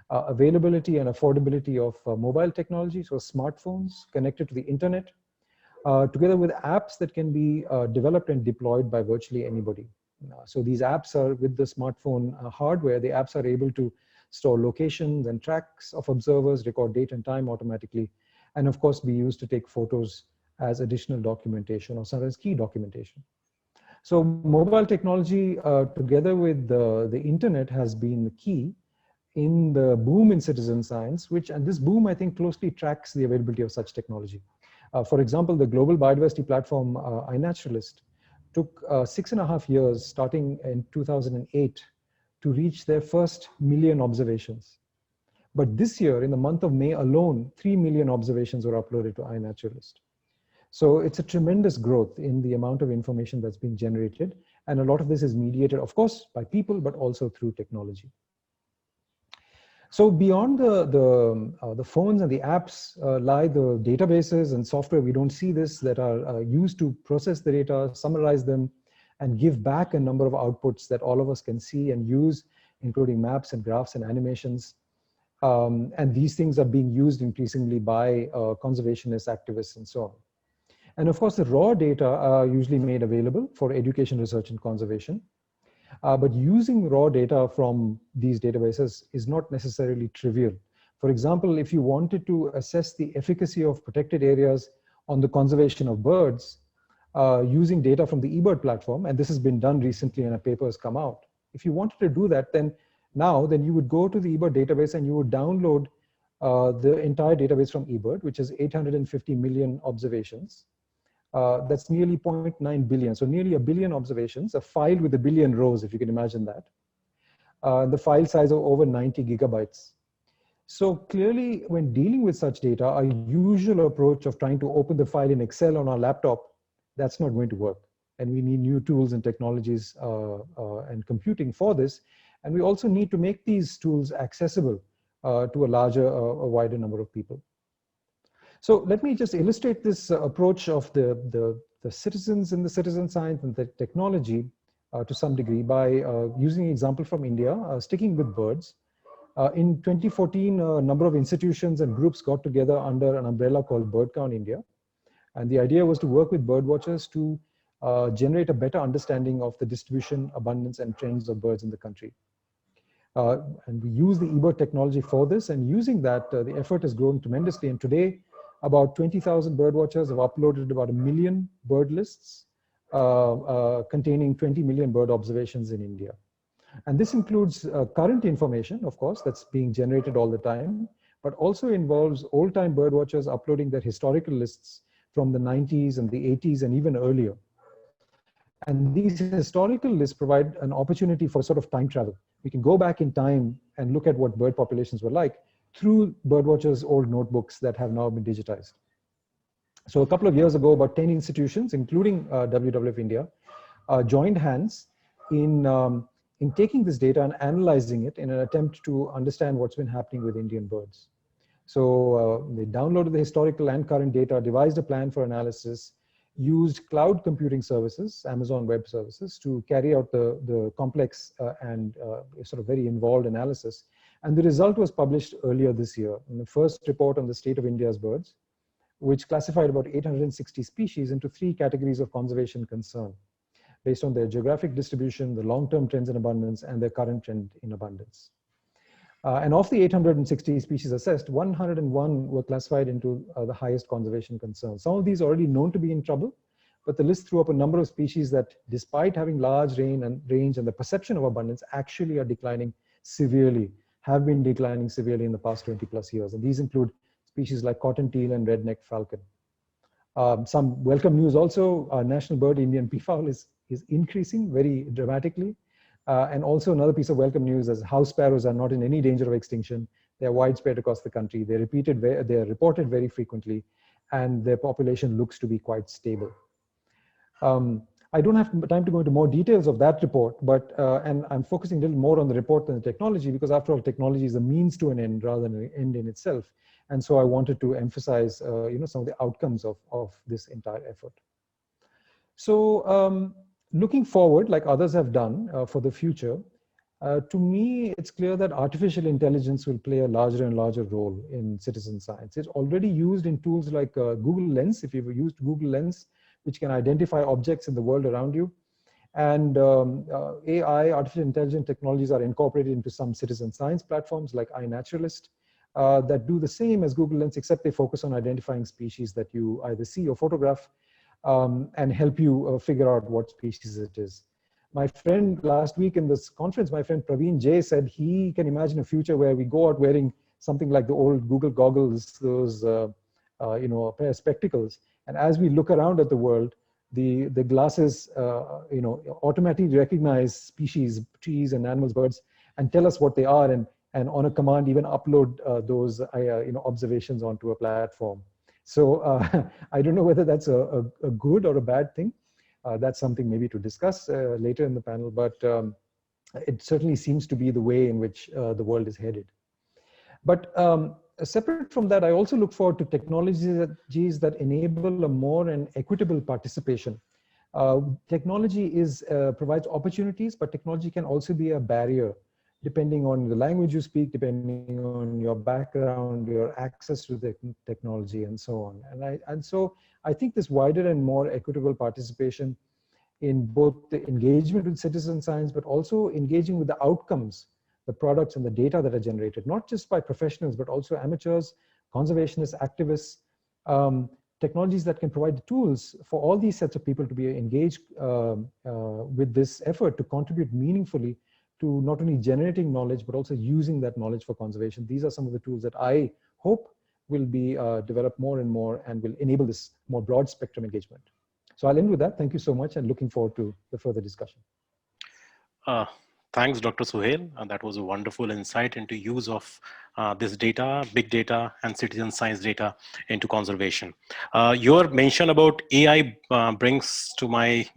availability and affordability of mobile technology, so smartphones connected to the internet, together with apps that can be developed and deployed by virtually anybody. So these apps are with the smartphone hardware, the apps are able to store locations and tracks of observers, record date and time automatically, and of course be used to take photos as additional documentation or sometimes key documentation. So mobile technology together with the internet has been the key in the boom in citizen science, and this boom I think closely tracks the availability of such technology. For example, the global biodiversity platform iNaturalist took 6.5 years starting in 2008 to reach their first 1 million observations. But this year, in the month of May alone, 3 million observations were uploaded to iNaturalist. So it's a tremendous growth in the amount of information that's being generated. And a lot of this is mediated, of course, by people, but also through technology. So beyond the phones and the apps lie the databases and software, we don't see this, that are used to process the data, summarize them, and give back a number of outputs that all of us can see and use, including maps and graphs and animations. And these things are being used increasingly by conservationist activists and so on. And of course, the raw data are usually made available for education, research, and conservation. But using raw data from these databases is not necessarily trivial. For example, if you wanted to assess the efficacy of protected areas on the conservation of birds, using data from the eBird platform, and this has been done recently and a paper has come out. If you wanted to do that, then you would go to the eBird database and you would download the entire database from eBird, which is 850 million observations. That's nearly 0.9 billion. So nearly 1 billion observations, a file with 1 billion rows, if you can imagine that. The file size of over 90 gigabytes. So clearly, when dealing with such data, our usual approach of trying to open the file in Excel on our laptop, that's not going to work. And we need new tools and technologies and computing for this. And we also need to make these tools accessible to a wider number of people. So let me just illustrate this approach of the citizens in the citizen science and the technology to some degree by using an example from India, sticking with birds. In 2014, a number of institutions and groups got together under an umbrella called BirdCount India. And the idea was to work with bird watchers to generate a better understanding of the distribution, abundance, and trends of birds in the country. And we use the eBird technology for this, and using that, the effort has grown tremendously. And today, about 20,000 bird watchers have uploaded about 1 million bird lists containing 20 million bird observations in India. And this includes current information, of course, that's being generated all the time, but also involves old-time bird watchers uploading their historical lists from the 90s and the 80s and even earlier. And these historical lists provide an opportunity for sort of time travel. We can go back in time and look at what bird populations were like through birdwatchers' old notebooks that have now been digitized. So a couple of years ago, about 10 institutions, including WWF-India, joined hands in taking this data and analyzing it in an attempt to understand what's been happening with Indian birds. So they downloaded the historical and current data, devised a plan for analysis, used cloud computing services, Amazon Web Services, to carry out the complex and sort of very involved analysis. And the result was published earlier this year in the first report on the state of India's birds, which classified about 860 species into 3 categories of conservation concern, based on their geographic distribution, the long-term trends in abundance, and their current trend in abundance. And of the 860 species assessed, 101 were classified into the highest conservation concerns. Some of these are already known to be in trouble, but the list threw up a number of species that, despite having large range and the perception of abundance, actually are declining severely, have been declining severely in the past 20+ years. And these include species like cottontail and red-necked falcon. Some welcome news also, our national bird, Indian peafowl, is increasing very dramatically. And also another piece of welcome news is house sparrows are not in any danger of extinction. They're widespread across the country. They're reported very frequently, and their population looks to be quite stable. I don't have time to go into more details of that report, but and I'm focusing a little more on the report than the technology, because after all, technology is a means to an end rather than an end in itself. And so I wanted to emphasize, some of the outcomes of this entire effort. So looking forward, like others have done for the future, to me, it's clear that artificial intelligence will play a larger and larger role in citizen science. It's already used in tools like Google Lens, if you've used Google Lens, which can identify objects in the world around you. And AI, artificial intelligence technologies, are incorporated into some citizen science platforms like iNaturalist that do the same as Google Lens, except they focus on identifying species that you either see or photograph and help you figure out what species it is. My friend last week in this conference, my friend Praveen J said he can imagine a future where we go out wearing something like the old Google goggles, those a pair of spectacles, and as we look around at the world, the glasses automatically recognize species, trees and animals, birds, and tell us what they are, and on a command even upload those observations onto a platform. So I don't know whether that's a good or a bad thing. That's something maybe to discuss later in the panel, but it certainly seems to be the way in which the world is headed. But separate from that, I also look forward to technologies that enable a more and equitable participation. Technology provides opportunities, but technology can also be a barrier, depending on the language you speak, depending on your background, your access to the technology, and so on. And so I think this wider and more equitable participation in both the engagement with citizen science, but also engaging with the outcomes, the products and the data that are generated, not just by professionals, but also amateurs, conservationists, activists, technologies that can provide the tools for all these sets of people to be engaged with this effort to contribute meaningfully to not only generating knowledge, but also using that knowledge for conservation. These are some of the tools that I hope will be developed more and more and will enable this more broad spectrum engagement. So I'll end with that. Thank you so much, and looking forward to the further discussion. Thanks, Dr. Suhail. That was a wonderful insight into use of this data, big data, and citizen science data into conservation. Your mention about AI brings to my,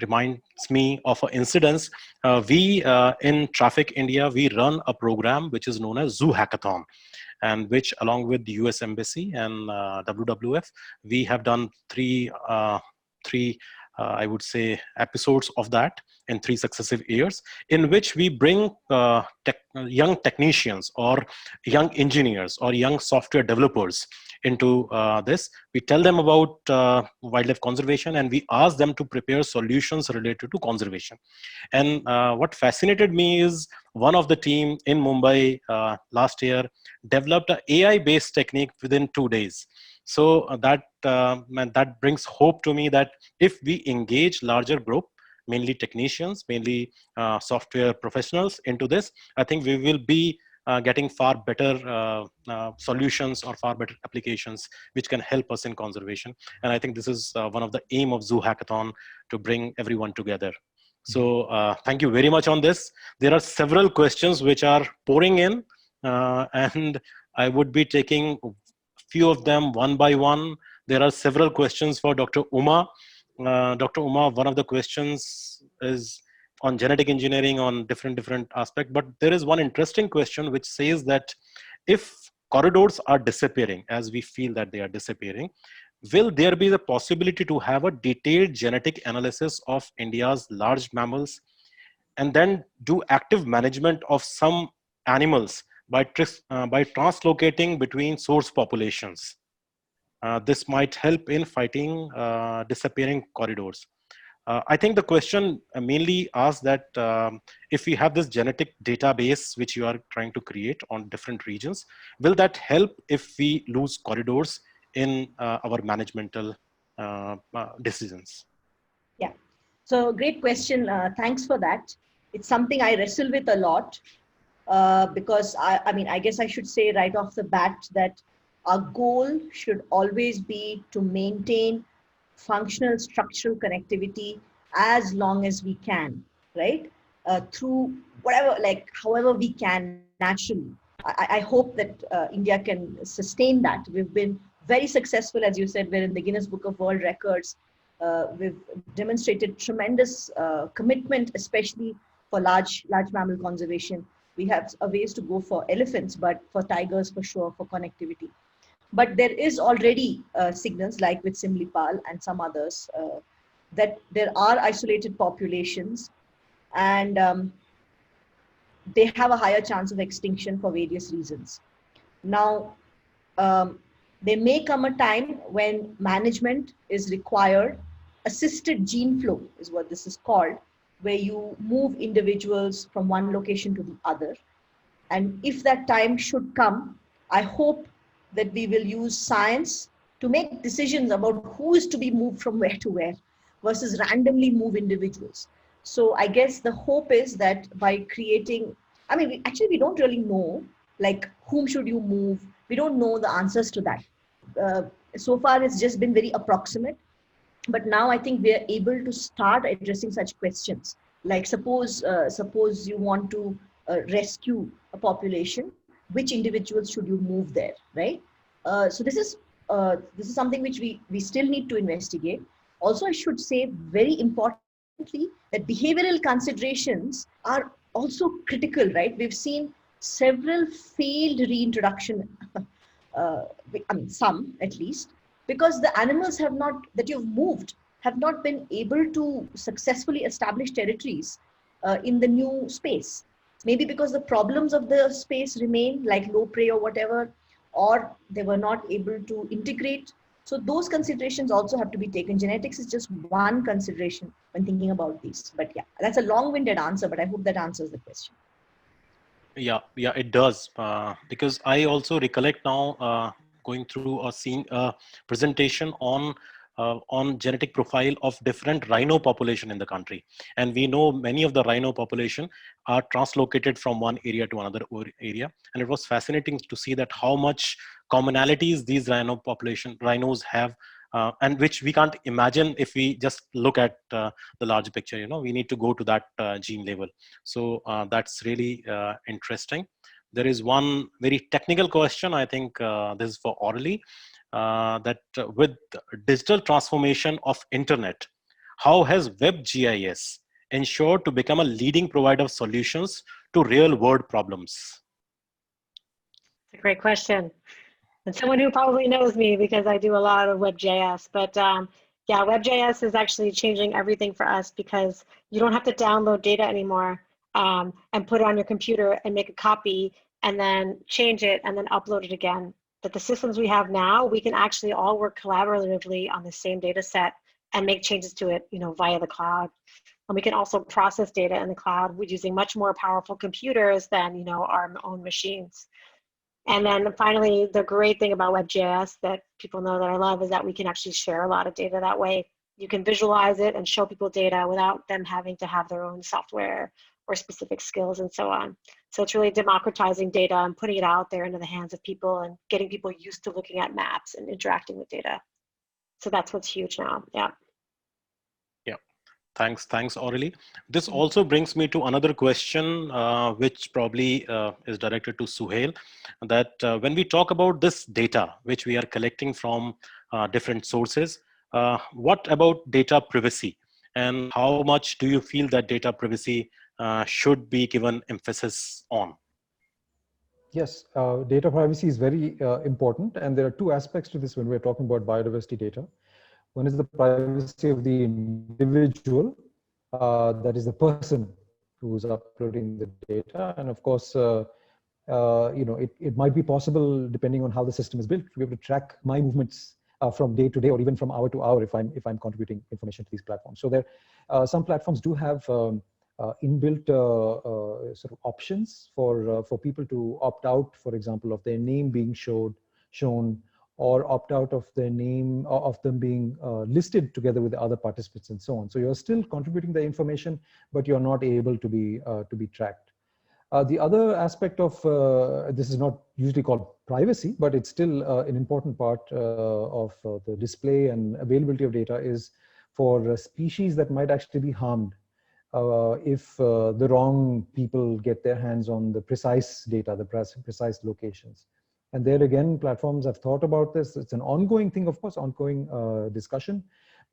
reminds me of an incident. We in Traffic India, we run a program which is known as Zoo Hackathon, and which, along with the US Embassy and WWF, we have done three I would say episodes of that in 3 successive years, in which we bring young technicians or young engineers or young software developers into this. We tell them about wildlife conservation, and we ask them to prepare solutions related to conservation. And what fascinated me is one of the team in Mumbai last year developed an AI-based technique within 2 days. So that brings hope to me that if we engage larger group, mainly technicians, mainly software professionals into this, I think we will be getting far better solutions or far better applications which can help us in conservation. And I think this is one of the aim of Zoo Hackathon, to bring everyone together. So thank you very much on this. There are several questions which are pouring in, and I would be taking few of them one by one. There are several questions for Dr. Uma. Dr. Uma, one of the questions is on genetic engineering on different aspects, but there is one interesting question which says that if corridors are disappearing, as we feel that they are disappearing, will there be the possibility to have a detailed genetic analysis of India's large mammals and then do active management of some animals by translocating between source populations? This might help in fighting disappearing corridors. I think the question mainly asks that if we have this genetic database which you are trying to create on different regions, will that help if we lose corridors in our managemental decisions? Yeah, so great question. Thanks for that. It's something I wrestle with a lot. Because I guess I should say right off the bat that our goal should always be to maintain functional structural connectivity as long as we can, right? Through whatever, like however we can naturally. I hope that India can sustain that. We've been very successful, as you said. We're in the Guinness Book of World Records. We've demonstrated tremendous commitment, especially for large mammal conservation. We have a ways to go for elephants, but for tigers, for sure, for connectivity. But there is already signals, like with Simlipal and some others, that there are isolated populations, and they have a higher chance of extinction for various reasons. Now, there may come a time when management is required. Assisted gene flow is what this is called, where you move individuals from one location to the other. And if that time should come, I hope that we will use science to make decisions about who is to be moved from where to where versus randomly move individuals. So I guess the hope is that by creating, I mean, we don't really know, like, whom should you move? We don't know the answers to that. So far, it's just been very approximate. But now I think we are able to start addressing such questions. Like, suppose you want to rescue a population, which individuals should you move there, right? So this is something which we still need to investigate. Also, I should say, very importantly, that behavioral considerations are also critical, right? We've seen several failed reintroduction, some at least, because the animals that you've moved have not been able to successfully establish territories in the new space. Maybe because the problems of the space remain, like low prey or whatever, or they were not able to integrate. So those considerations also have to be taken. Genetics is just one consideration when thinking about these. But yeah, that's a long-winded answer, but I hope that answers the question. Yeah, it does. Because I also recollect now going through or seeing a presentation on genetic profile of different rhino population in the country. And we know many of the rhino population are translocated from one area to another area. And it was fascinating to see that how much commonalities these rhinos have, and which we can't imagine if we just look at the large picture. We need to go to that gene level. So that's really interesting. There is one very technical question. I think this is for Orally. That with digital transformation of internet, how has WebGIS ensured to become a leading provider of solutions to real world problems? It's a great question. And someone who probably knows me because I do a lot of WebGIS, but yeah, WebGIS is actually changing everything for us because you don't have to download data anymore and put it on your computer and make a copy and then change it and then upload it again. That the systems we have now, we can actually all work collaboratively on the same data set and make changes to it, via the cloud. And we can also process data in the cloud using much more powerful computers than, our own machines. And then finally, the great thing about WebGIS that people know that I love is that we can actually share a lot of data that way. You can visualize it and show people data without them having to have their own software or specific skills and so on. So it's really democratizing data and putting it out there into the hands of people and getting people used to looking at maps and interacting with data. So that's what's huge now. Yeah. Yeah. Thanks, Aurelie. This also brings me to another question, which probably is directed to Suhail, that when we talk about this data, which we are collecting from different sources, what about data privacy? And how much do you feel that data privacy should be given emphasis on? Yes, data privacy is very important. And there are two aspects to this when we're talking about biodiversity data. One is the privacy of the individual, that is the person who's uploading the data. And of course, it might be possible, depending on how the system is built, to be able to track my movements from day to day or even from hour to hour if I'm contributing information to these platforms. So there, some platforms do have inbuilt sort of options for people to opt out, for example, of their name being shown, or opt out of their name, of them being listed together with the other participants and so on. So you're still contributing the information, but you're not able to be tracked. The other aspect of this is not usually called privacy, but it's still an important part of the display and availability of data is for species that might actually be harmed if the wrong people get their hands on the precise data, the precise locations. And there again, platforms have thought about this. It's an ongoing thing, of course, ongoing discussion,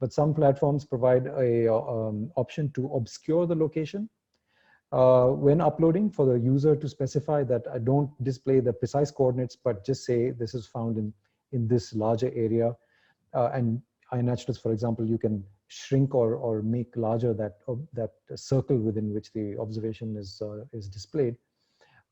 but some platforms provide a option to obscure the location when uploading, for the user to specify that I don't display the precise coordinates, but just say this is found in this larger area. And iNaturalist, for example, you can shrink or make larger that circle within which the observation is displayed.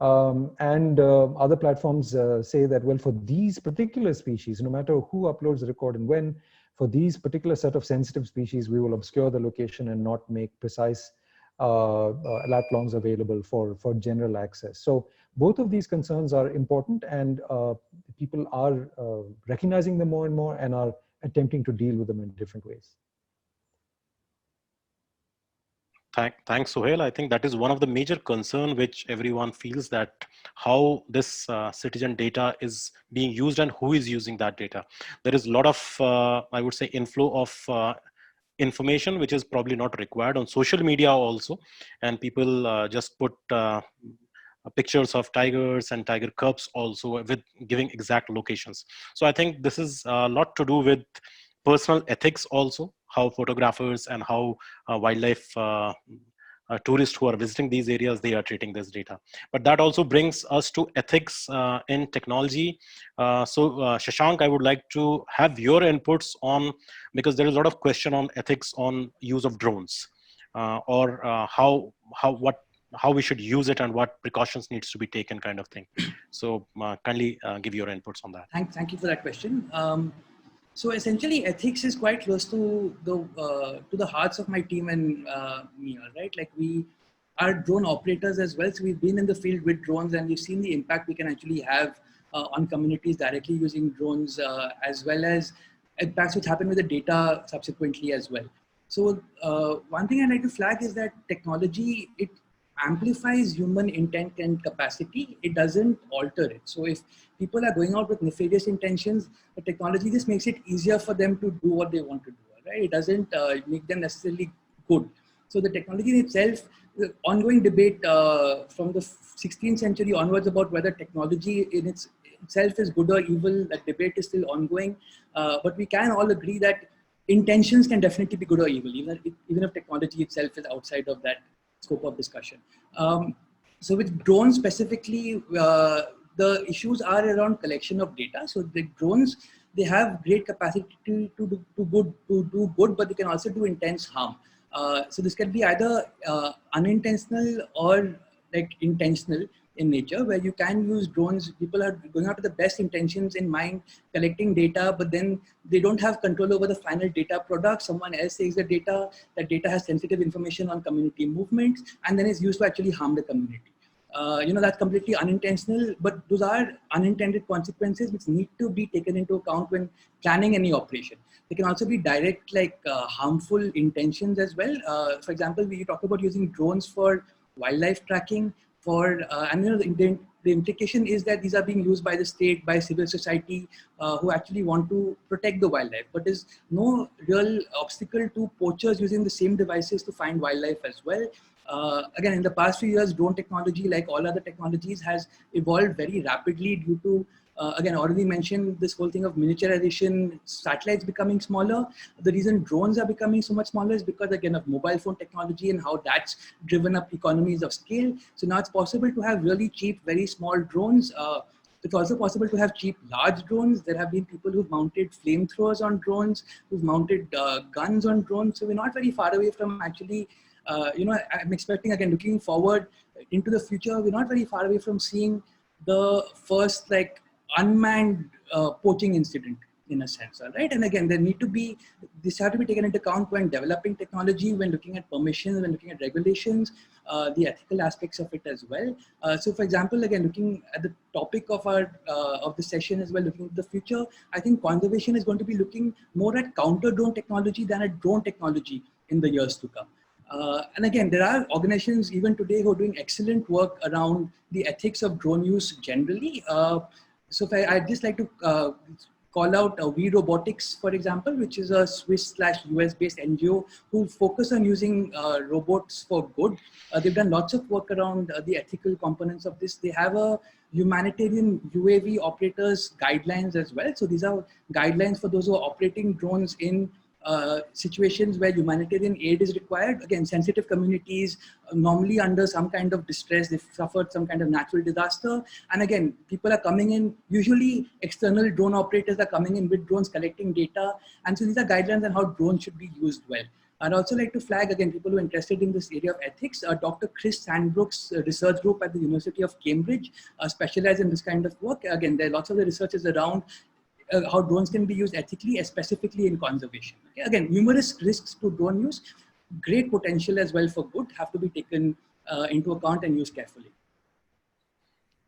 Other platforms say that, well, for these particular species, no matter who uploads the record and when, for these particular set of sensitive species, we will obscure the location and not make precise lat longs available for general access. So both of these concerns are important, and people are recognizing them more and more and are attempting to deal with them in different ways. Thanks, Sohail. I think that is one of the major concern which everyone feels, that how this citizen data is being used and who is using that data. There is a lot of, I would say, inflow of information which is probably not required on social media also, and people just put pictures of tigers and tiger cubs also with giving exact locations. So I think this is a lot to do with personal ethics also, how photographers and how wildlife tourists who are visiting these areas, they are treating this data. But that also brings us to ethics in technology. Shashank, I would like to have your inputs on, because there is a lot of question on ethics on use of drones, or how we should use it and what precautions needs to be taken, kind of thing. So kindly give your inputs on that. Thank you for that question. So essentially, ethics is quite close to the hearts of my team and me, right? Like, we are drone operators as well. So we've been in the field with drones, and we've seen the impact we can actually have on communities directly using drones, as well as impacts which happen with the data subsequently as well. So one thing I'd like to flag is that technology, it amplifies human intent and capacity. It doesn't alter it. So if people are going out with nefarious intentions, the technology just makes it easier for them to do what they want to do, right? It doesn't make them necessarily good. So the technology itself, the ongoing debate from the 16th century onwards about whether technology in itself is good or evil, that debate is still ongoing. But we can all agree that intentions can definitely be good or evil, even if technology itself is outside of that scope of discussion. So with drones specifically, the issues are around collection of data. So the drones, they have great capacity to do good, but they can also do intense harm. So this can be either unintentional or like intentional in nature, where you can use drones. People are going out with the best intentions in mind, collecting data, but then they don't have control over the final data product. Someone else takes the data, that data has sensitive information on community movements, and then is used to actually harm the community. That's completely unintentional, but those are unintended consequences which need to be taken into account when planning any operation. They can also be direct, like harmful intentions as well. For example, we talk about using drones for wildlife tracking, and the implication is that these are being used by the state, by civil society, who actually want to protect the wildlife. But there's no real obstacle to poachers using the same devices to find wildlife as well. Again, in the past few years, drone technology, like all other technologies, has evolved very rapidly due to, again, already mentioned this whole thing of miniaturization, satellites becoming smaller. The reason drones are becoming so much smaller is because, again, of mobile phone technology and how that's driven up economies of scale. So now it's possible to have really cheap, very small drones. It's also possible to have cheap, large drones. There have been people who've mounted flamethrowers on drones, who've mounted guns on drones. So we're not very far away from actually, I'm expecting, again, looking forward into the future, we're not very far away from seeing the first like unmanned poaching incident, in a sense, all right? And again, this have to be taken into account when developing technology, when looking at permissions, when looking at regulations, the ethical aspects of it as well. So for example, again, looking at the topic of of the session as well, looking at the future, I think conservation is going to be looking more at counter drone technology than at drone technology in the years to come. And again, there are organizations even today who are doing excellent work around the ethics of drone use generally. So I'd just like to call out We Robotics, for example, which is a Swiss/US based NGO who focus on using robots for good. They've done lots of work around the ethical components of this. They have a humanitarian UAV operators guidelines as well. So these are guidelines for those who are operating drones in situations where humanitarian aid is required. Again, sensitive communities, normally under some kind of distress, they've suffered some kind of natural disaster. And again, people are coming in, usually external drone operators are coming in with drones collecting data. And so these are guidelines on how drones should be used well. I'd also like to flag, again, people who are interested in this area of ethics, Dr. Chris Sandbrook's research group at the University of Cambridge specialize in this kind of work. Again, there are lots of the researchers around how drones can be used ethically, specifically in conservation. Okay? Again, numerous risks to drone use, great potential as well for good, have to be taken into account and used carefully.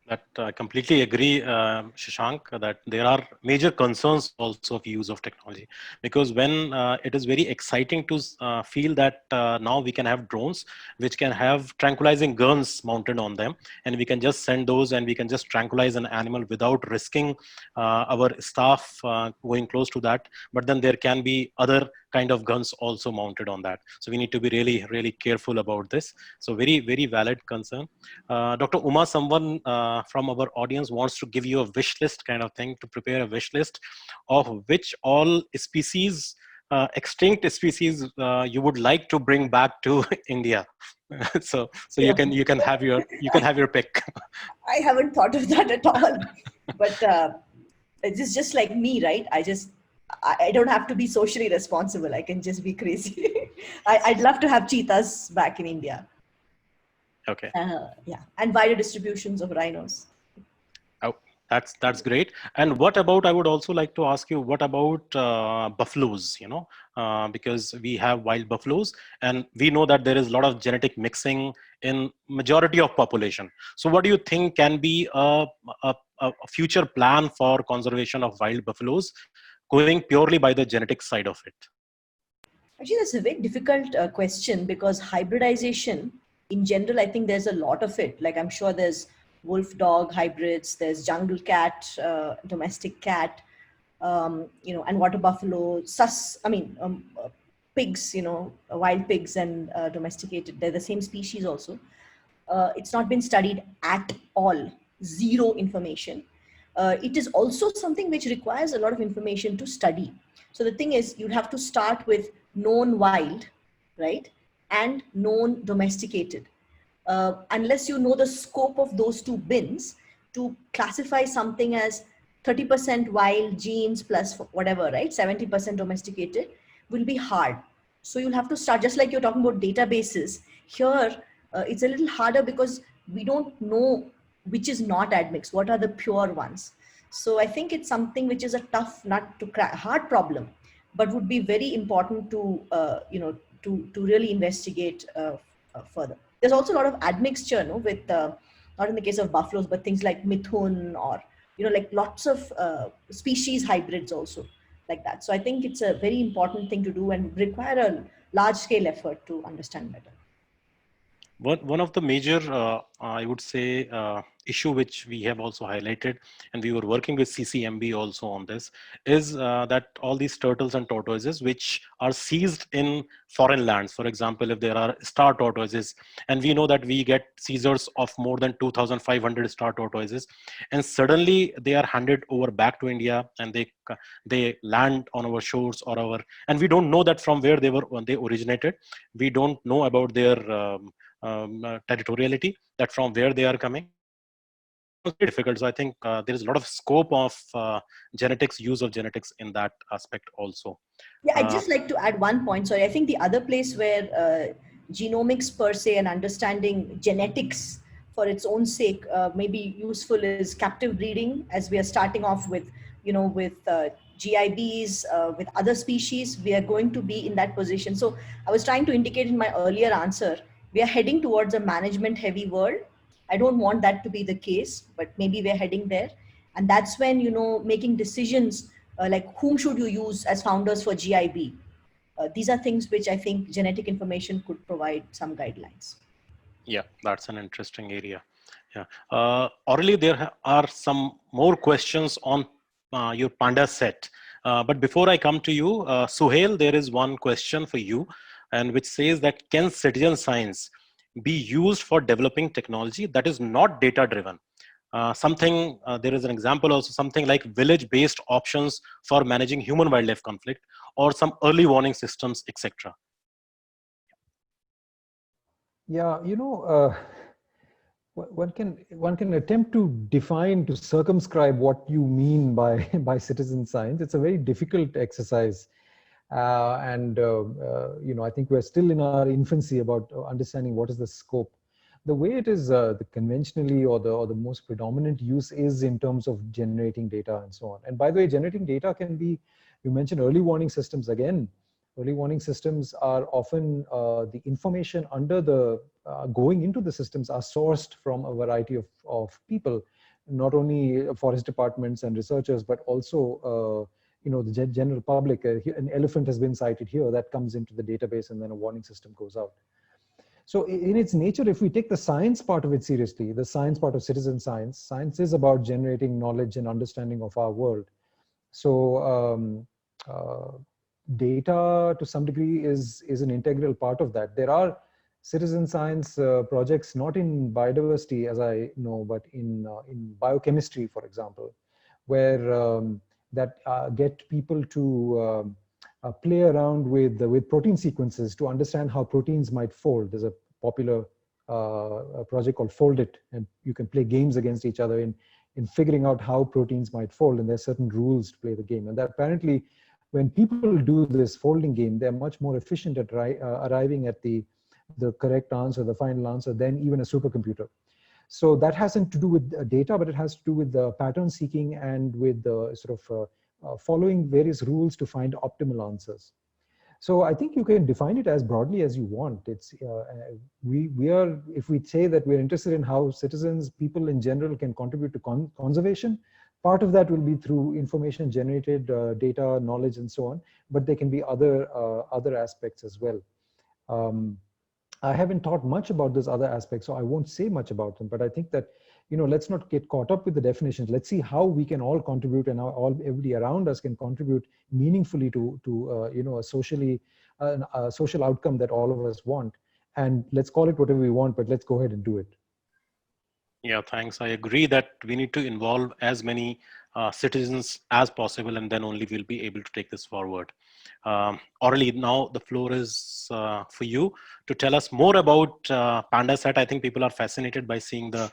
That I completely agree, Shashank, that there are major concerns also of use of technology, because when it is very exciting to feel that now we can have drones which can have tranquilizing guns mounted on them, and we can just send those and we can just tranquilize an animal without risking our staff going close to that. But then there can be other kind of guns also mounted on that. So we need to be really, really careful about this. So very, very valid concern. Dr. Uma, someone from our audience wants to give you a wish list kind of thing, to prepare a wish list of which all species, extinct species, you would like to bring back to India. So yeah. you can have your pick. I haven't thought of that at all, but it's just like me, right? I don't have to be socially responsible. I can just be crazy. I'd love to have cheetahs back in India. Okay. Yeah, and wider distributions of rhinos. Oh, that's great. And what about, I would also like to ask you, what about buffaloes, you know, because we have wild buffaloes and we know that there is a lot of genetic mixing in majority of population. So what do you think can be a future plan for conservation of wild buffaloes, going purely by the genetic side of it? Actually, that's a very difficult question, because hybridization in general, I think there's a lot of it. Like, I'm sure there's wolf dog hybrids, there's jungle cat, domestic cat, you know, and water buffalo, pigs, you know, wild pigs and domesticated. They're the same species also. It's not been studied at all, zero information. It is also something which requires a lot of information to study. So the thing is, you'd have to start with known wild, right? And known domesticated. Unless you know the scope of those two bins, to classify something as 30% wild genes plus whatever, right? 70% domesticated will be hard. So you'll have to start, just like you're talking about databases. Here, it's a little harder because we don't know which is not admixed, what are the pure ones. So I think it's something which is a tough nut to crack, hard problem, but would be very important to, to really investigate further. There's also a lot of admixture, no, with, not in the case of buffaloes, but things like mithun or, you know, like lots of species hybrids also like that. So I think it's a very important thing to do and require a large scale effort to understand better. One of the major, I would say, issue which we have also highlighted, and we were working with CCMB also on this, is that all these turtles and tortoises which are seized in foreign lands, for example, if there are star tortoises, and we know that we get seizures of more than 2,500 star tortoises, and suddenly they are handed over back to India, and they land on our shores or our, and we don't know that from where they originated. We don't know about their territoriality, that from where they are coming. It's very difficult. So I think there is a lot of scope of genetics, use of genetics in that aspect also. Yeah, I'd just like to add one point. Sorry, I think the other place where genomics per se and understanding genetics for its own sake may be useful is captive breeding, as we are starting off with, you know, with GIBs, with other species. We are going to be in that position. So I was trying to indicate in my earlier answer, we are heading towards a management heavy world. I don't want that to be the case, but maybe we're heading there. And that's when, you know, making decisions like whom should you use as founders for GIB? These are things which I think genetic information could provide some guidelines. Yeah, that's an interesting area. Yeah. Orally, there are some more questions on your Panda set. But before I come to you, Suhail, there is one question for you, and which says that can citizen science be used for developing technology that is not data driven? There is an example also, something like village-based options for managing human-wildlife conflict, or some early warning systems, etc. Yeah, one can attempt to define, to circumscribe what you mean by by citizen science. It's a very difficult exercise, I think we're still in our infancy about understanding what is the scope. The way it is the conventionally or the most predominant use is in terms of generating data and so on. And by the way, generating data can be, you mentioned early warning systems again. Early warning systems are often the information under the going into the systems are sourced from a variety of people, not only forest departments and researchers, but also the general public. An elephant has been sighted here, that comes into the database, and then a warning system goes out. So in its nature, if we take the science part of it seriously, the science part of citizen science, science is about generating knowledge and understanding of our world. So data to some degree is an integral part of that. There are citizen science projects, not in biodiversity as I know, but in biochemistry, for example, where that get people to play around with protein sequences to understand how proteins might fold. There's a popular project called Fold It, and you can play games against each other in figuring out how proteins might fold, and there's certain rules to play the game. And that apparently, when people do this folding game, they're much more efficient at arriving at the correct answer, the final answer, than even a supercomputer. So that hasn't to do with data, but it has to do with the pattern seeking and with the sort of following various rules to find optimal answers. So I think you can define it as broadly as you want. It's we are, if we say that we're interested in how citizens, people in general, can contribute to conservation, part of that will be through information generated, data, knowledge, and so on. But there can be other aspects as well. I haven't taught much about those other aspects, so I won't say much about them. But I think that, let's not get caught up with the definitions. Let's see how we can all contribute, and how everybody around us can contribute meaningfully to a social outcome that all of us want. And let's call it whatever we want, but let's go ahead and do it. Yeah, thanks. I agree that we need to involve as many citizens as possible, and then only we'll be able to take this forward. Aurelie, now the floor is for you to tell us more about PandaSat. I think people are fascinated by seeing the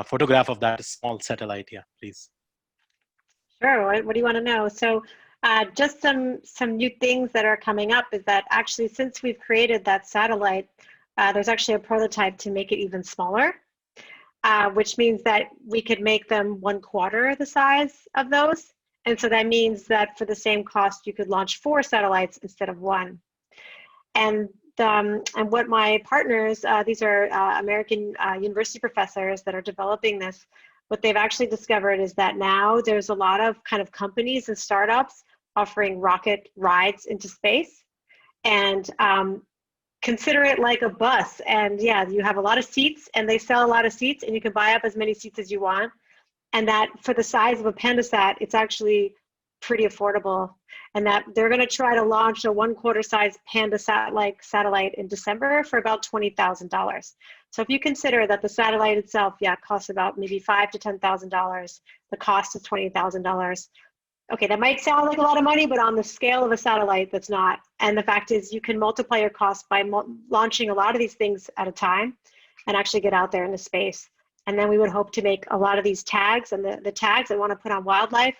photograph of that small satellite. Yeah, please. Sure. What do you want to know? So just some new things that are coming up is that actually, since we've created that satellite, there's actually a prototype to make it even smaller. Which means that we could make them 1/4 the size of those. And so that means that for the same cost, you could launch 4 satellites instead of 1. And what my partners, these are American university professors that are developing this, what they've actually discovered is that now there's a lot of kind of companies and startups offering rocket rides into space. And consider it like a bus, and yeah, you have a lot of seats, and they sell a lot of seats, and you can buy up as many seats as you want. And that for the size of a PandaSat, it's actually pretty affordable. And that they're going to try to launch a 1/4 size PandaSat-like satellite in December for about $20,000. So if you consider that the satellite itself, yeah, costs about maybe $5,000 to $10,000, the cost is $20,000. Okay, that might sound like a lot of money, but on the scale of a satellite, that's not. And the fact is, you can multiply your costs by launching a lot of these things at a time and actually get out there into space. And then we would hope to make a lot of these tags, and the tags I want to put on wildlife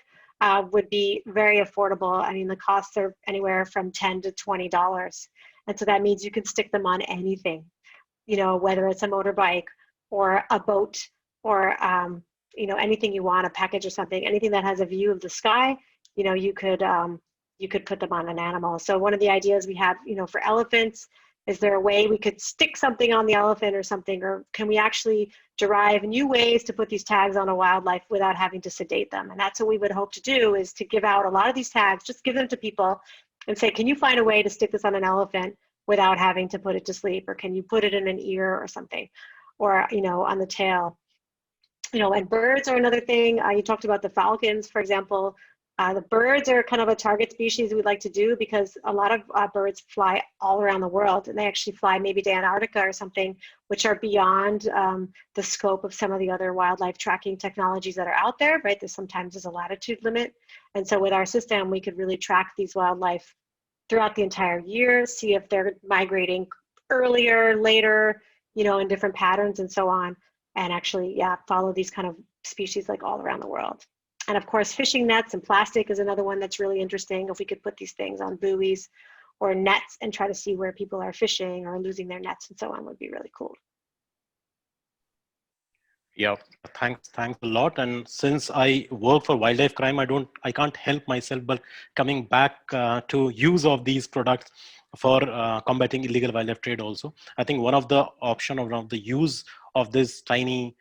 would be very affordable. I mean, the costs are anywhere from $10 to $20. And so that means you can stick them on anything, whether it's a motorbike or a boat or anything you want, a package or something, anything that has a view of the sky, you could put them on an animal. So one of the ideas we have, for elephants, is there a way we could stick something on the elephant or something, or can we actually derive new ways to put these tags on a wildlife without having to sedate them? And that's what we would hope to do, is to give out a lot of these tags, just give them to people and say, can you find a way to stick this on an elephant without having to put it to sleep? Or can you put it in an ear or something, or, on the tail? And birds are another thing. You talked about the falcons, for example. The birds are kind of a target species we'd like to do because a lot of birds fly all around the world, and they actually fly maybe to Antarctica or something, which are beyond the scope of some of the other wildlife tracking technologies that are out there, right? There's a latitude limit. And so with our system, we could really track these wildlife throughout the entire year, see if they're migrating earlier, later, in different patterns and so on, and actually, follow these kind of species like all around the world. And of course, fishing nets and plastic is another one that's really interesting. If we could put these things on buoys or nets and try to see where people are fishing or losing their nets and so on would be really cool. Yeah, thanks a lot. And since I work for wildlife crime, I can't help myself but coming back to use of these products for combating illegal wildlife trade also. I think one of the option or one of the use of this tiny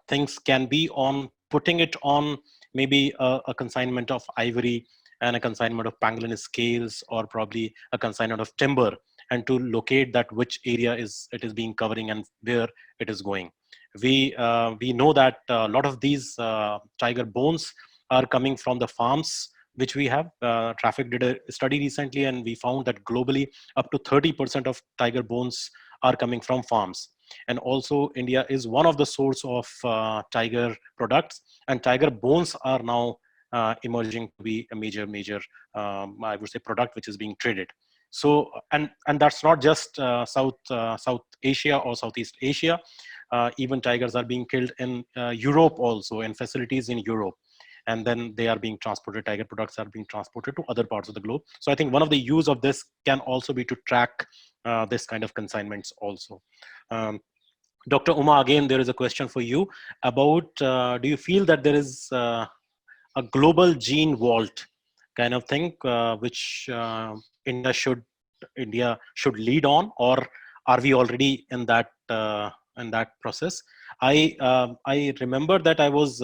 things can be on putting it on maybe a consignment of ivory and a consignment of pangolin scales, or probably a consignment of timber, and to locate that which area it is being covering and where it is going. We know that a lot of these tiger bones are coming from the farms which we have. Traffic did a study recently, and we found that globally up to 30% of tiger bones are coming from farms. And also India is one of the source of tiger products, and tiger bones are now emerging to be a major I would say product which is being traded. So and that's not just South Asia or Southeast Asia. Even tigers are being killed in Europe also, in facilities in Europe, and then they are being transported. Tiger products are being transported to other parts of the globe. So I think one of the use of this can also be to track this kind of consignments also. Dr. Uma, again, there is a question for you about, do you feel that there is a global gene vault kind of thing, which India should lead on, or are we already in that process? I remember that I was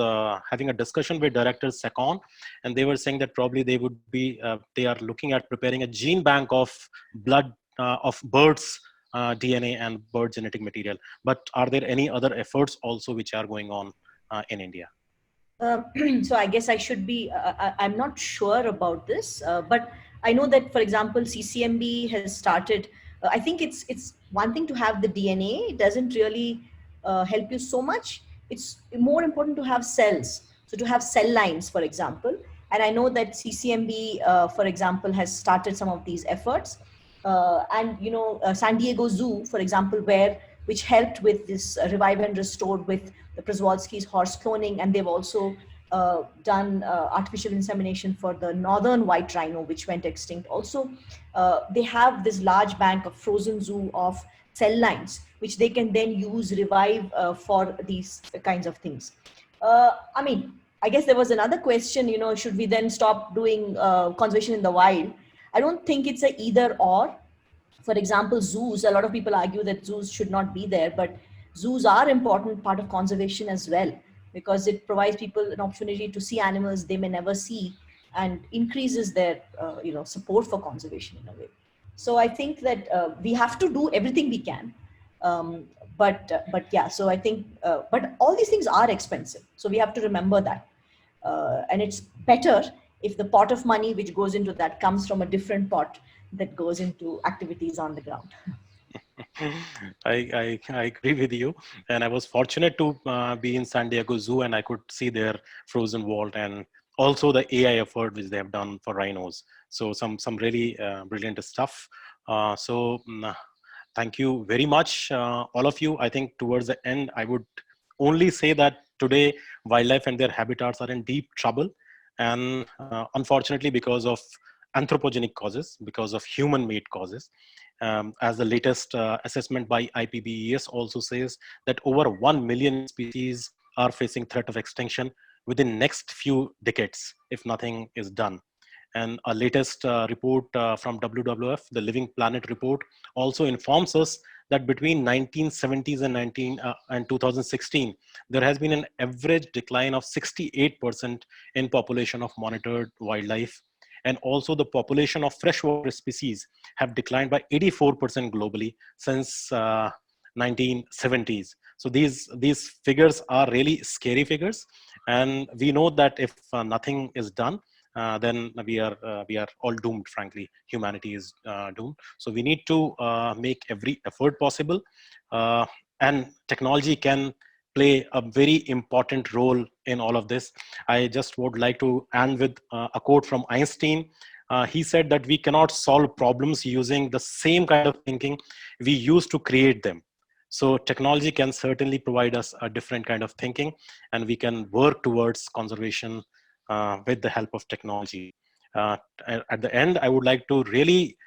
having a discussion with Director Secon, and they were saying that probably they would be they are looking at preparing a gene bank of blood of birds DNA and bird genetic material. But are there any other efforts also which are going on in India? So I guess I should be, I'm not sure about this, but I know that, for example, CCMB has started, I think it's one thing to have the DNA. It doesn't really help you so much. It's more important to have cells. So to have cell lines, for example. And I know that CCMB, for example, has started some of these efforts. And, San Diego Zoo, for example, which helped with this revive and restore with the Przewalski's horse cloning. And they've also done artificial insemination for the northern white rhino, which went extinct. Also, they have this large bank of frozen zoo of cell lines, which they can then revive for these kinds of things. I guess there was another question, should we then stop doing conservation in the wild? I don't think it's a either or. For example, zoos, a lot of people argue that zoos should not be there, but zoos are an important part of conservation as well, because it provides people an opportunity to see animals they may never see and increases their support for conservation in a way. So I think that we have to do everything we can. But yeah, so I think, but all these things are expensive. So we have to remember that. And it's better if the pot of money which goes into that comes from a different pot that goes into activities on the ground. I agree with you, and I was fortunate to be in San Diego Zoo, and I could see their frozen vault and also the AI effort which they have done for rhinos. So some really brilliant stuff. Thank you very much, all of you. I think towards the end, I would only say that today wildlife and their habitats are in deep trouble, and unfortunately because of anthropogenic causes, because of human-made causes. As the latest assessment by IPBES also says that over 1 million species are facing threat of extinction within next few decades if nothing is done. And a latest report from WWF, the Living Planet report, also informs us that between 1970s and 2016, there has been an average decline of 68% in population of monitored wildlife. And also the population of freshwater species have declined by 84% globally since 1970s. So these figures are really scary figures, and we know that if nothing is done, then we are all doomed. Frankly, humanity is doomed. So we need to make every effort possible, and technology can play a very important role in all of this. I just would like to end with a quote from Einstein. He said that we cannot solve problems using the same kind of thinking we used to create them. So technology can certainly provide us a different kind of thinking, and we can work towards conservation with the help of technology. At the end, I would like to really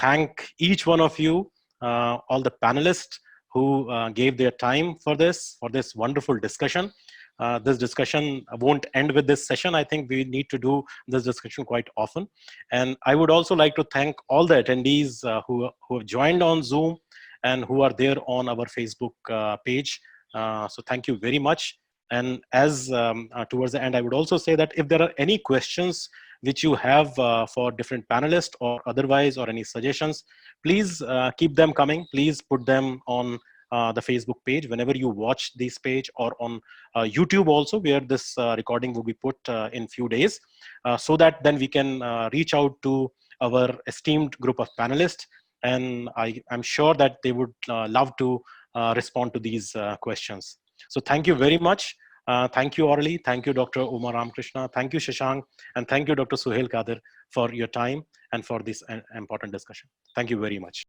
thank each one of you, all the panelists who gave their time for this wonderful discussion. This discussion won't end with this session. I think we need to do this discussion quite often. And I would also like to thank all the attendees who have joined on Zoom and who are there on our Facebook page. So thank you very much. And as towards the end, I would also say that if there are any questions which you have for different panelists or otherwise, or any suggestions, please keep them coming. Please put them on the Facebook page whenever you watch this page, or on YouTube also, where this recording will be put in few days, so that then we can reach out to our esteemed group of panelists. And I'm sure that they would love to respond to these questions. So thank you very much. Thank you, Aurali. Thank you, Dr. Uma Ramakrishna. Thank you, Shashank. And thank you, Dr. Suhail Kadir, for your time and for this important discussion. Thank you very much.